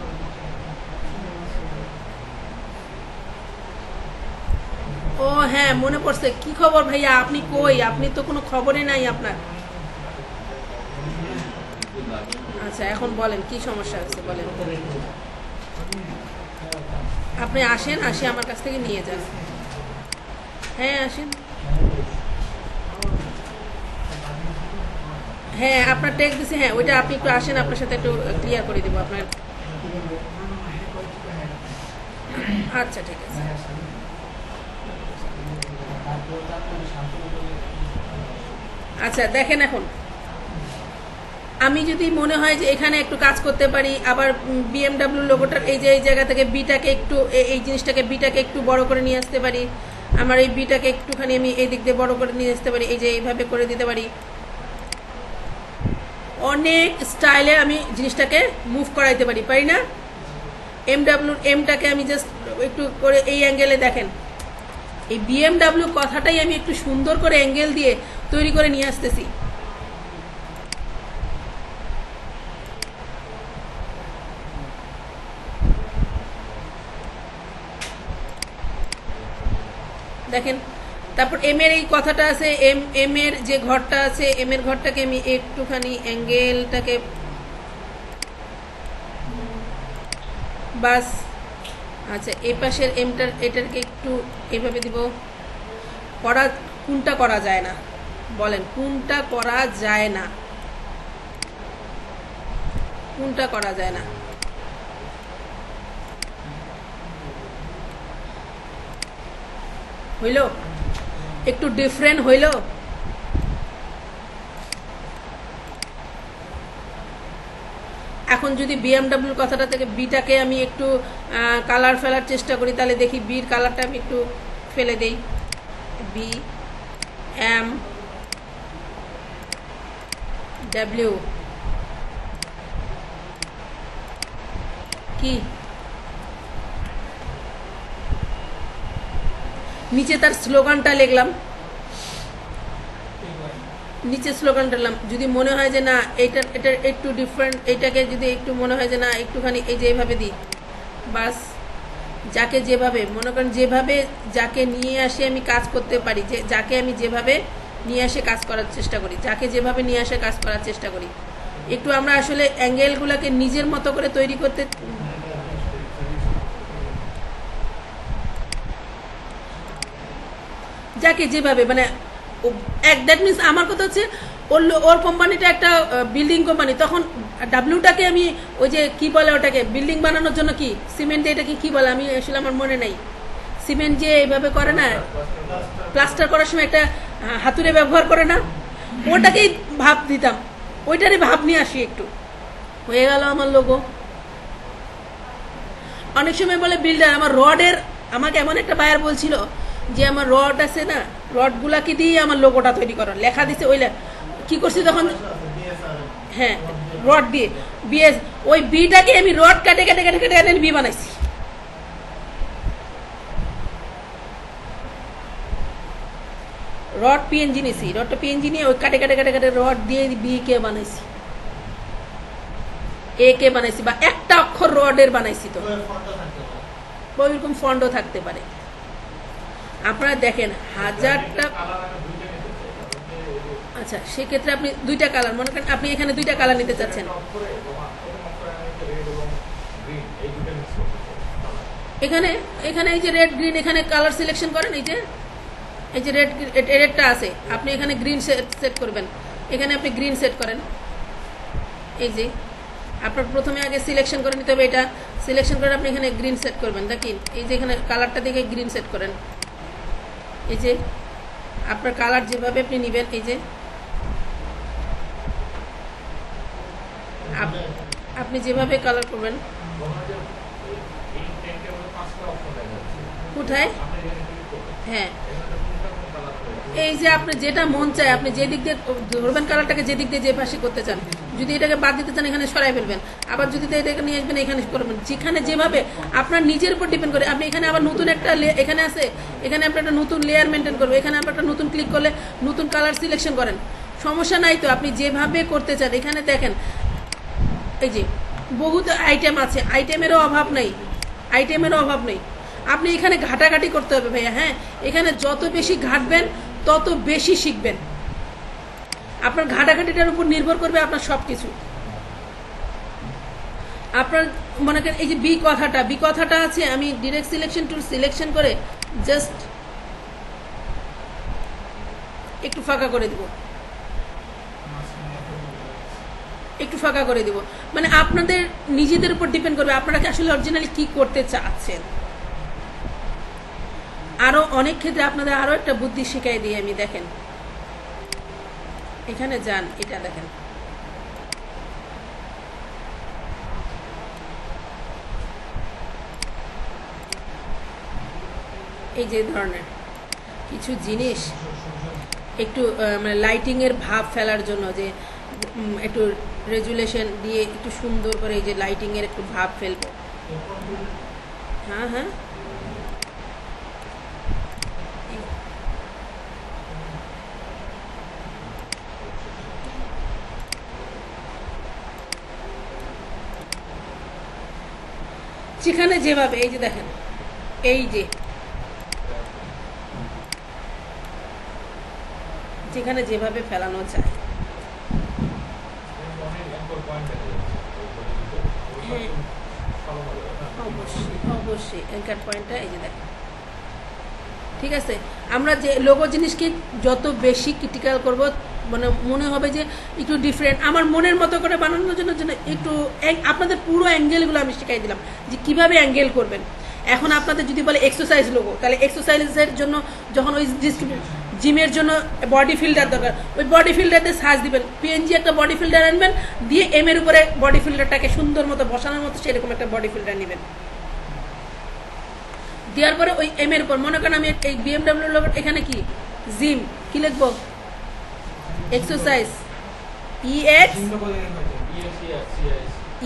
ও হ্যাঁ মনে পড়ছে, কি খবর ভাইয়া, আপনি কই? আপনি তো কোনো খবরই নাই আপনার। আচ্ছা এখন বলেন কি সমস্যা আছে বলেন। আপনি আসেন, আসে আমার কাছ থেকে নিয়ে যান। হ্যাঁ আসেন, হ্যাঁ আপনার টেক্সট দিছে, হ্যাঁ ওইটা আপনি একটু আসেন, আপনার সাথে একটু ক্লিয়ার করে দেবো আপনার। আচ্ছা ঠিক আছে। আচ্ছা দেখেন এখন আমি যদি মনে হয় যে এখানে একটু কাজ করতে পারি, আবার বিএমডব্লিউ লোগোটার এই যে এই জায়গা থেকে বিটাকে একটু এই জিনিসটাকে বিটাকে একটু বড় করে নিয়ে আসতে পারি, আমার এই বিটাকে একটুখানি আমি এই দিক দিয়ে বড় করে নিয়ে আসতে পারি, এই যে এইভাবে করে দিতে পারি। অনেক স্টাইলে আমি জিনিসটাকে মুভ করাইতে পারি না? এমটাকে আমি জাস্ট একটু করে এই অ্যাঙ্গেলে দেখেন, এই বিএমডব্লিউ কথাটাই আমি একটু সুন্দর করে অ্যাঙ্গেল দিয়ে তৈরি করে নিয়ে আসতেছি। দেখেন তারপর এম এর এই কথাটা আছে, এম এর যে ঘরটা আছে, এম এর ঘরটাকে আমি একটুখানি অ্যাঙ্গেলটাকে বাস। আচ্ছা এই পাশের এটাকে একটু এইভাবে দিব। কোনটা করা যায় না বলেন, কোনটা করা যায় না, কোনটা করা যায় না? হইল একটু ডিফারেন্ট হইল। এখন যদি বিএমডব্লিউ কথাটা থেকে বিটাকে আমি একটু কালার ফেলার চেষ্টা করি, তাহলে দেখি বির কালারটা আমি একটু ফেলে দেই, বি এম ডব্লিউ কি নিচে তার স্লোগানটা লিখলাম, নিচে স্লোগানটা লিখলাম। যদি মনে হয় যে না এটা এটা একটু ডিফারেন্ট, এইটাকে যদি একটু মনে হয় যে না একটুখানি এই যে এইভাবে দিই, বাস যাকে যেভাবে মনে করেন, যেভাবে যাকে নিয়ে আসে আমি কাজ করতে পারি, যে যাকে আমি যেভাবে নিয়ে আসে কাজ করার চেষ্টা করি, যাকে যেভাবে নিয়ে আসে কাজ করার চেষ্টা করি। একটু আমরা আসলে অ্যাঙ্গেলগুলোকে নিজের মতো করে তৈরি করতে, যাকে যেভাবে মানে দ্যাট মিনস আমার কথা হচ্ছে ওর কোম্পানিটা একটা বিল্ডিং কোম্পানি, তখন ডাব্লিউটাকে আমি ওই যে কি বলে ওটাকে বিল্ডিং বানানোর জন্য কি সিমেন্ট, এটাকে কি বলে আমি আসলে আমার মনে নাই, সিমেন্ট যে এইভাবে করে না প্লাস্টার করার সময় একটা হাতুড়ে ব্যবহার করে না, ওটাকেই ভাব দিতাম, ওইটারই ভাব নিয়ে আসি একটু, হয়ে গেল আমার লোগো। অনেক সময় বলে বিল্ডার, আমার রডের, আমাকে এমন একটা বায়ার বলছিল যে আমার রড আছে না, রডগুলাকে দিয়ে আমার লোগোটা তৈরি করো, লেখা দিছে ওই কি করছি তখন, হ্যাঁ রড দিয়ে বিএস, ওই বিটাকে আমি রড কাটে কাটে কাটে কাটে কাটে বি বানাইছি। রড পিএনজি নিছি, রডটা পিএনজি নিয়ে ওই কাটে কাটে কাটে কাটে রড দিয়ে বি কে বানাইছি, এ কে বানাইছি, বা একটা অক্ষর রডের বানাইছি, তো ওইরকম ফন্ডও থাকতে পারে। আপনারা দেখেন হাজারটা, আচ্ছা সেক্ষেত্রে আপনি দুইটা কালার মনে করেন, আপনি এখানে দুইটা কালার নিতে চাচ্ছেন, এখানে এখানে এই যে রেড গ্রিন, এখানে কালার সিলেকশন করেন, এই যে রেডটা আছে, আপনি এখানে গ্রিন সেট করবেন, এখানে আপনি গ্রিন সেট করেন, এই যে আপনার প্রথমে আগে সিলেকশন করে নিতে হবে, এটা সিলেকশন করে আপনি এখানে গ্রিন সেট করবেন, দেখেন এই যে এখানে কালারটা দেখে গ্রিন সেট করেন, এই যে আপনার কালার যেভাবে আপনি নেবেন, এই যে আপনি যেভাবে কালার করবেন, কোথায়, হ্যাঁ এই যে আপনি যেটা মন চায় আপনি যে দিক দিয়ে ধরবেন কালারটাকে, যে দিক দিয়ে যে পাশে করতে চান, যদি এটাকে বাদ দিতে চান এখানে সরাই ফেলবেন, আবার যদি এটাকে নিয়ে আসবেন এখানে করবেন, যেখানে যেভাবে আপনার নিজের উপর ডিপেন্ড করে। আপনি এখানে আবার নতুন একটা এখানে আছে, এখানে আপনি একটা নতুন লেয়ার মেনটেন করবেন, এখানে আবার একটা নতুন ক্লিক করলে নতুন কালার সিলেকশন করেন, সমস্যা নাই তো, আপনি যেভাবে করতে চান। এখানে দেখেন এই যে বহুত আইটেম আছে, আইটেমেরও অভাব নেই, আইটেমেরও অভাব নেই, আপনি এখানে ঘাটাঘাটি করতে হবে ভাইয়া, হ্যাঁ এখানে যত বেশি ঘাটবেন তত বেশি শিখবেন, আপনার ঘাটাঘাটিটার উপর নির্ভর করবে আপনার সবকিছু। আপনার মনে করেন এই যে বি কথাটা আছে, আমি ডিরেক্ট সিলেকশন টুল সিলেকশন করে জাস্ট একটু ফাঁকা করে দিব, একটু ফাঁকা করে দিব, মানে আপনাদের নিজেদের উপর ডিপেন্ড করবে আপনারা আসলে অরিজিনালি কি করতে চাচ্ছেন। আরো অনেক ক্ষেত্রে আপনাদের আরো একটা বুদ্ধি শিখাই দিয়ে আমি, দেখেন এখানে যান, এটা দেখেন এই যে ধরনের কিছু জিনিস একটু মানে লাইটিং এর ভাব ফেলার জন্য, যে একটু রেজুলেশন দিয়ে একটু সুন্দর করে এই যে লাইটিং এর একটু ভাব ফেলবো, হ্যাঁ হ্যাঁ যেখানে যেভাবে, এই যে দেখেন এই যে যেখানে যেভাবে ফেলানো যায়, হ্যাঁ অবশ্যই অবশ্যই অ্যাঙ্কার পয়েন্টটা এই যে দেখেন, ঠিক আছে। আমরা যে লোগো জিনিসকে যত বেশি ক্রিটিক্যাল করব, মানে মনে হবে যে একটু ডিফারেন্ট, আমার মনের মতো করে বানানোর জন্য একটু আপনাদের পুরো অ্যাঙ্গেলগুলো আমি শিখাই দিলাম যে কিভাবে অ্যাঙ্গেল করবেন। এখন আপনাদের যদি বলে এক্সারসাইজ লোগো, তাহলে এক্সারসাইজের জন্য যখন ওই জিমের জন্য বডি ফিল্টার দরকার, ওই বডি ফিল্টারতে সার্চ দিবেন, পিএনজি একটা বডি ফিল্টার আনবেন, দিয়ে এম এর উপরে বডি ফিল্টারটাকে সুন্দর মতো বসানোর মতো সেরকম একটা বডি ফিল্টার নেবেন, দেওয়ার পরে ওই এম এর উপর মনে করেন আমি এই বিএমডাব্লিউ লোগো, এখানে কি জিম কি লিখবো, এক্সারসাইজ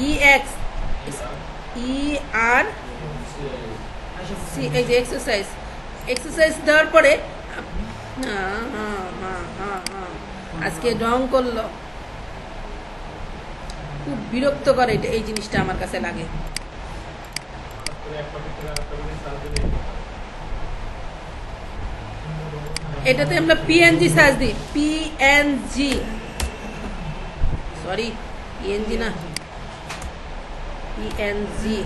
ইএক্স ERC, এই যে এক্সারসাইজ দেওয়ার পরে আজকে রং করলো, খুব বিরক্ত করে এটা, এই জিনিসটা আমার কাছে লাগে। এটাতে আমরা পিএনজি সার্চ দিই, পিএনজি, সরি পিএনজি না, পিএনজি,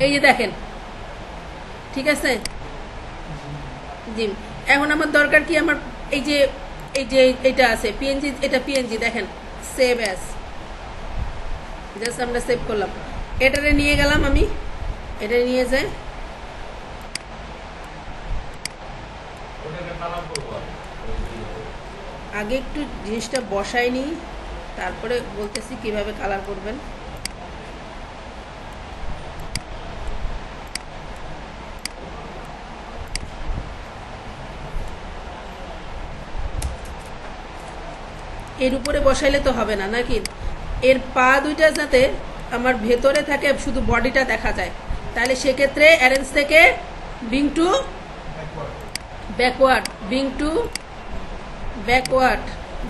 এই যে দেখেন, ঠিক আছে জি। এখন আমার দরকার কি, আমার এই যে এটা আছে পিএনজি, এটা পিএনজি, দেখেন সেভ অ্যাজ, জাস্ট আমরা সেভ করলাম, এটারে নিয়ে গেলাম আমি, এটা নিয়ে যাই, আগে একটু জিনিসটা বসাই নিই, তারপরে বলতেছি কিভাবে কালার করবেন। এর উপরে বসাইলে তো হবে না নাকি, এর পা দুইটা যাতে আমার ভেতরে থাকে, শুধু বডিটা দেখা যায়, তাহলে সেক্ষেত্রে অ্যারেঞ্জ থেকে bring to backward, bring to backward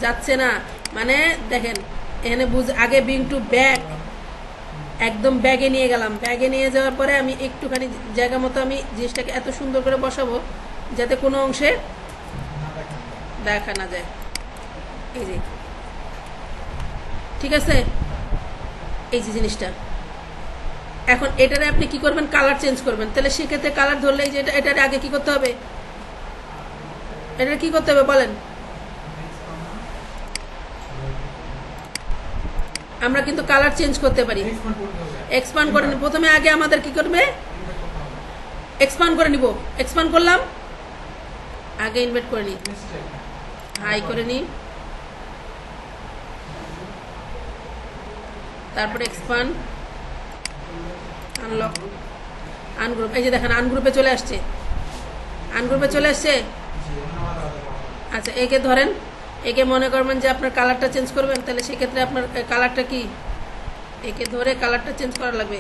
যাচ্ছে না, মানে দেখেন এখানে আগে বিং টু ব্যাক, একদম ব্যাগে নিয়ে গেলাম, ব্যাগে নিয়ে যাওয়ার পরে আমি একটুখানি জায়গা মতো আমি জিনিসটাকে এত সুন্দর করে বসাবো যাতে কোনো অংশে দেখা না যায়, এই যে ঠিক আছে, এই যে জিনিসটা। এখন এটারে আপনি কি করবেন, কালার চেঞ্জ করবেন, তাহলে সেক্ষেত্রে কালার ধরলে এই যে এটারে আগে কি করতে হবে, এটা কি করতে হবে বলেন, আমরা কিন্তু কালার চেঞ্জ করতে পারি, এক্সপান্ড করে নিব, প্রথমে আগে আমাদের কি করবে, এক্সপান্ড করে নিব, এক্সপান্ড করলাম, আগে ইনভার্ট করে নিই, হাই করে নিই, তারপরে এক্সপান্ড, আনলক, আনগ্রুপ, এই যে দেখেন আনগ্রুপে চলে আসছে, আনগ্রুপে চলে আসছে। আচ্ছা একে ধরেন, একে মনে করবেন যে আপনার কালারটা চেঞ্জ করবেন, তাহলে সেক্ষেত্রে আপনার কালারটা কি, একে ধরে কালারটা চেঞ্জ করা লাগবে,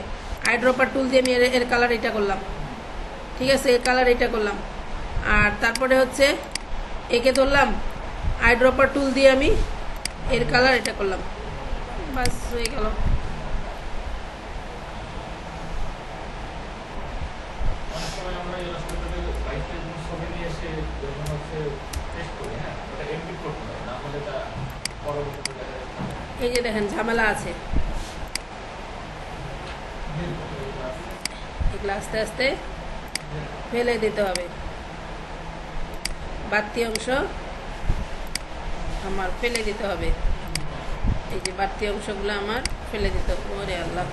আইড্রপার টুল দিয়ে আমি এর কালার এটা করলাম, ঠিক আছে, এর কালার এটা করলাম, আর তারপরে হচ্ছে একে ধরলাম, আইড্রপার টুল দিয়ে আমি এর কালার এটা করলাম, বাস হয়ে গেল। এই যে দেখেন ঝামেলা আছে, এগুলো আস্তে আস্তে ফেলে দিতে হবে, বাড়তি অংশ আমার ফেলে দিতে হবে, এই যে বাড়তি অংশগুলো আমার ফেলে দিতে হবে, ওরে আল্লাহ,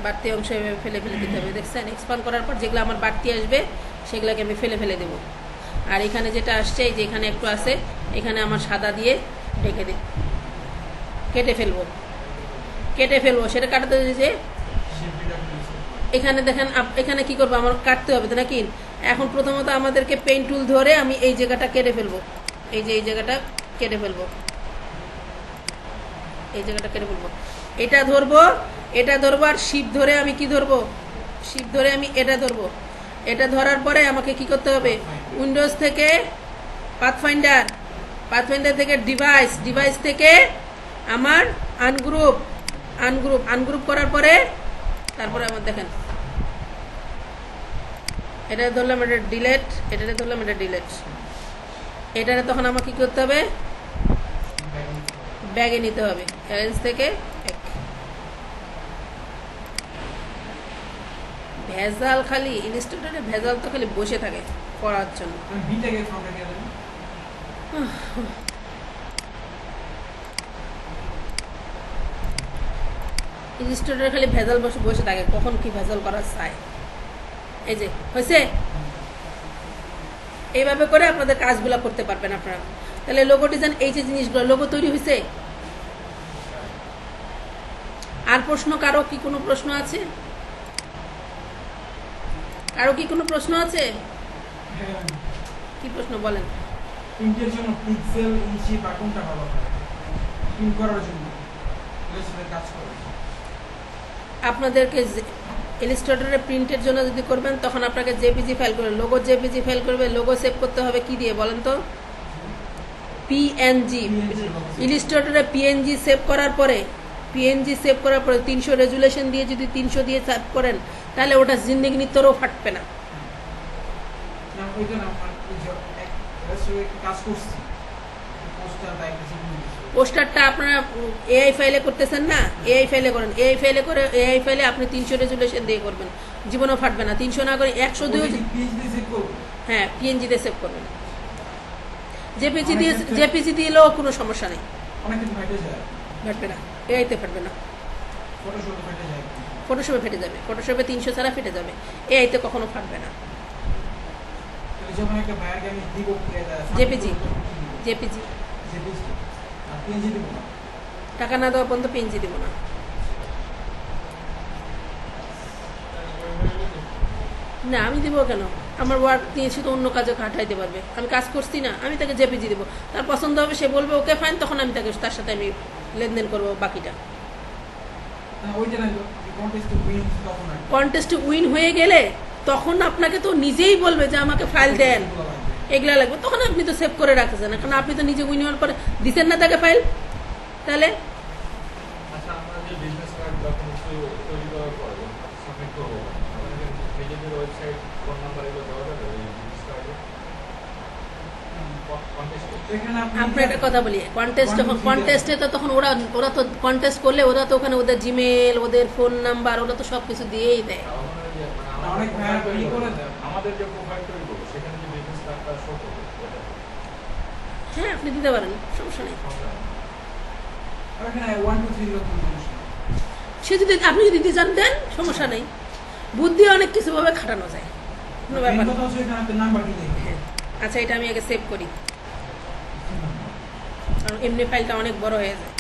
বাড়তি অংশ এভাবে ফেলে দিতে হবে, দেখছেন, এক্সপান্ড করার পর যেগুলো আমার বাড়তি আসবে সেগুলোকে আমি ফেলে দেবো, আর এখানে যেটা আসছে, এই যে এখানে একটু আছে, এখানে আমার সাদা দিয়ে ঢেকে দিই, কেটে ফেলবো, সেটা কাটাতে যে এখানে দেখেন, এখানে কি করবো, আমার কাটতে হবে তো নাকি। এখন প্রথমত আমাদেরকে পেন টুল ধরে আমি এই জায়গাটা কেটে ফেলবো, এই যে এই জায়গাটা কেটে ফেলবো, এই জায়গাটা কেটে ফেলবো, এটা ধরবো আর শিপ ধরে আমি কি ধরবো, শিপ ধরে আমি এটা ধরবো, এটা ধরার পরে আমাকে কি করতে হবে, উইন্ডোজ থেকে পাথফাইন্ডার থেকে ডিভাইস থেকে আমার আনগ্রুপ করার পরে তারপরে আমার দেখেন এটা ধরলাম, এটা ডিলেট, এটাতে ধরলাম, এটা ডিলেট, এটারে তখন আমাকে কি করতে হবে, ব্যাগে নিতে হবে, অ্যারেঞ্জ থেকে ভেজাল, খালি ইনস্টিটিউটে ভেজাল তো খালি বসে থাকে পড়ার জন্য, ইনস্টিটিউটে খালি ভেজাল বসে থাকে, কখন কি ভেজাল করার চায়। এই যে হয়েছে, এইভাবে করে আপনাদের কাজগুলো করতে পারবেন আপনারা। তাহলে লোগো ডিজাইন, এই যে জিনিসগুলো লোগো তৈরি হয়েছে। আর প্রশ্ন, কারো কি কোনো প্রশ্ন আছে, কারো কি কোনো প্রশ্ন আছে, কি প্রশ্ন বলেন। প্রিন্টের জন্য পিক্সেল ইঞ্চি বা কোনটা ভালো হয় প্রিন্ট করার জন্য ইলাস্ট্রেটর কাজ করে? আপনাদেরকে ইলাস্ট্রেটরে প্রিন্টের জন্য যদি করবেন তখন আপনাকে জেপিজি ফাইল করবে, লোগো জেপিজি ফাইল করবে, লোগো সেভ করতে হবে কি দিয়ে বলেন তো? পিএনজি। ইলাস্ট্রেটরে পিএনজি সেভ করার পরে 300 রেজুলেশন দিয়ে যদি 300 দিয়ে সেভ করেন তাহলে ওটা জিন্দেগি নিত্যরও ফাটবে না। না ওইটা না আমার ওই যে ইলাস্ট্রেটরে কাজ করছি পোস্টার বা একটা জিনিস পোস্টারটা আপনারা এআই ফাইলে করতেছেন না, এআই ফাইলে করেন, এআই ফাইলে করে এআই ফাইলে আপনি 300 রেজুলেশন দিয়ে করবেন, জীবনও ফাটবে না। 300 না করে 100 দিয়েও, পিএইচডি সেভ করব হ্যাঁ পিএনজি দিয়ে সেভ করবেন। জেপিজি দিলেও কোনো সমস্যা নেই, অনেক কিছু ফাইটে যায় ফাটবে না, এআইতে ফাটবে না। ফটোশপে ফাইটে যায় ফটোশপে ফেটে যাবে, ফটোশপে 300 ছাড়া ফেটে যাবে, এআইতে কখনো ফাটবে না। তাহলে যখন একটা ভাইয়াকে আমি দিব জেপিজি জেপিজি জেপিজি আর পিএনজি দিব না টাকা না দেওয়া পর্যন্ত পিএনজি দিব না। না আমি দিব কেন? আমার ওয়ার্ক নিয়ে শুধু অন্য কাজে খাটাইতে পারবে, আমি কাজ করছি না, আমি তাকে জেপিজি দেবো, তার পছন্দ হবে, সে বলবে ওকে ফাইন, তখন আমি তার সাথে আমি লেনদেন করবো বাকিটা। না ওইটা না কন্টেস্টে উইন তখন আর কন্টেস্টে উইন হয়ে গেলে তখন আপনাকে তো নিজেই বলবে যে আমাকে ফাইল দেন, এগুলা লাগবে, তখন আপনি তো সেভ করে রাখতেছেন না, কারণ আপনি তো নিজে উইন হওয়ার পরে দিচ্ছেন না তাকে ফাইল। তাহলে আচ্ছা, আমরা যে বিজনেস কার্ড যখন একটু তৈরি করার পর সাবমিট করবো, আমাদের নিজেদের ওয়েবসাইট ফোন নাম্বার এগুলো দেওয়া যাবে এই বিজনেস কার্ডে কন্টেস্টে? এখানে আপনার একটা কথা বলি, কন্টেস্টে তো তখন ওরা তো কন্টেস্ট করলে ওরা তো ওখানে ওদের জিমেল, ওদের ফোন নাম্বার, ওরা তো সবকিছু দিয়েই দেয়। অনেক ভাইয়া তৈরি করে দেয় আমাদের যে প্রোফাইল তৈরি করবো সেখানে যে বিজনেস কার্ডটা শো করবে ওটা হ্যাঁ আপনি দিতে পারেন, সমস্যা নেই। আর এখানে 1 2 3 এরকম জিনিস না। সে যদি আপনি যদি দিতে চান দেন, সমস্যা নেই, বুদ্ধি অনেক কিছু ভাবে খাটানো যায়, কোনো ব্যাপার মেন না। কথা হচ্ছে এখানে আপনার নাম্বার দিলে হ্যাঁ, আচ্ছা এটা আমি আগে সেভ করি, কারণ এমনি ফাইলটা অনেক বড় হয়ে যায়।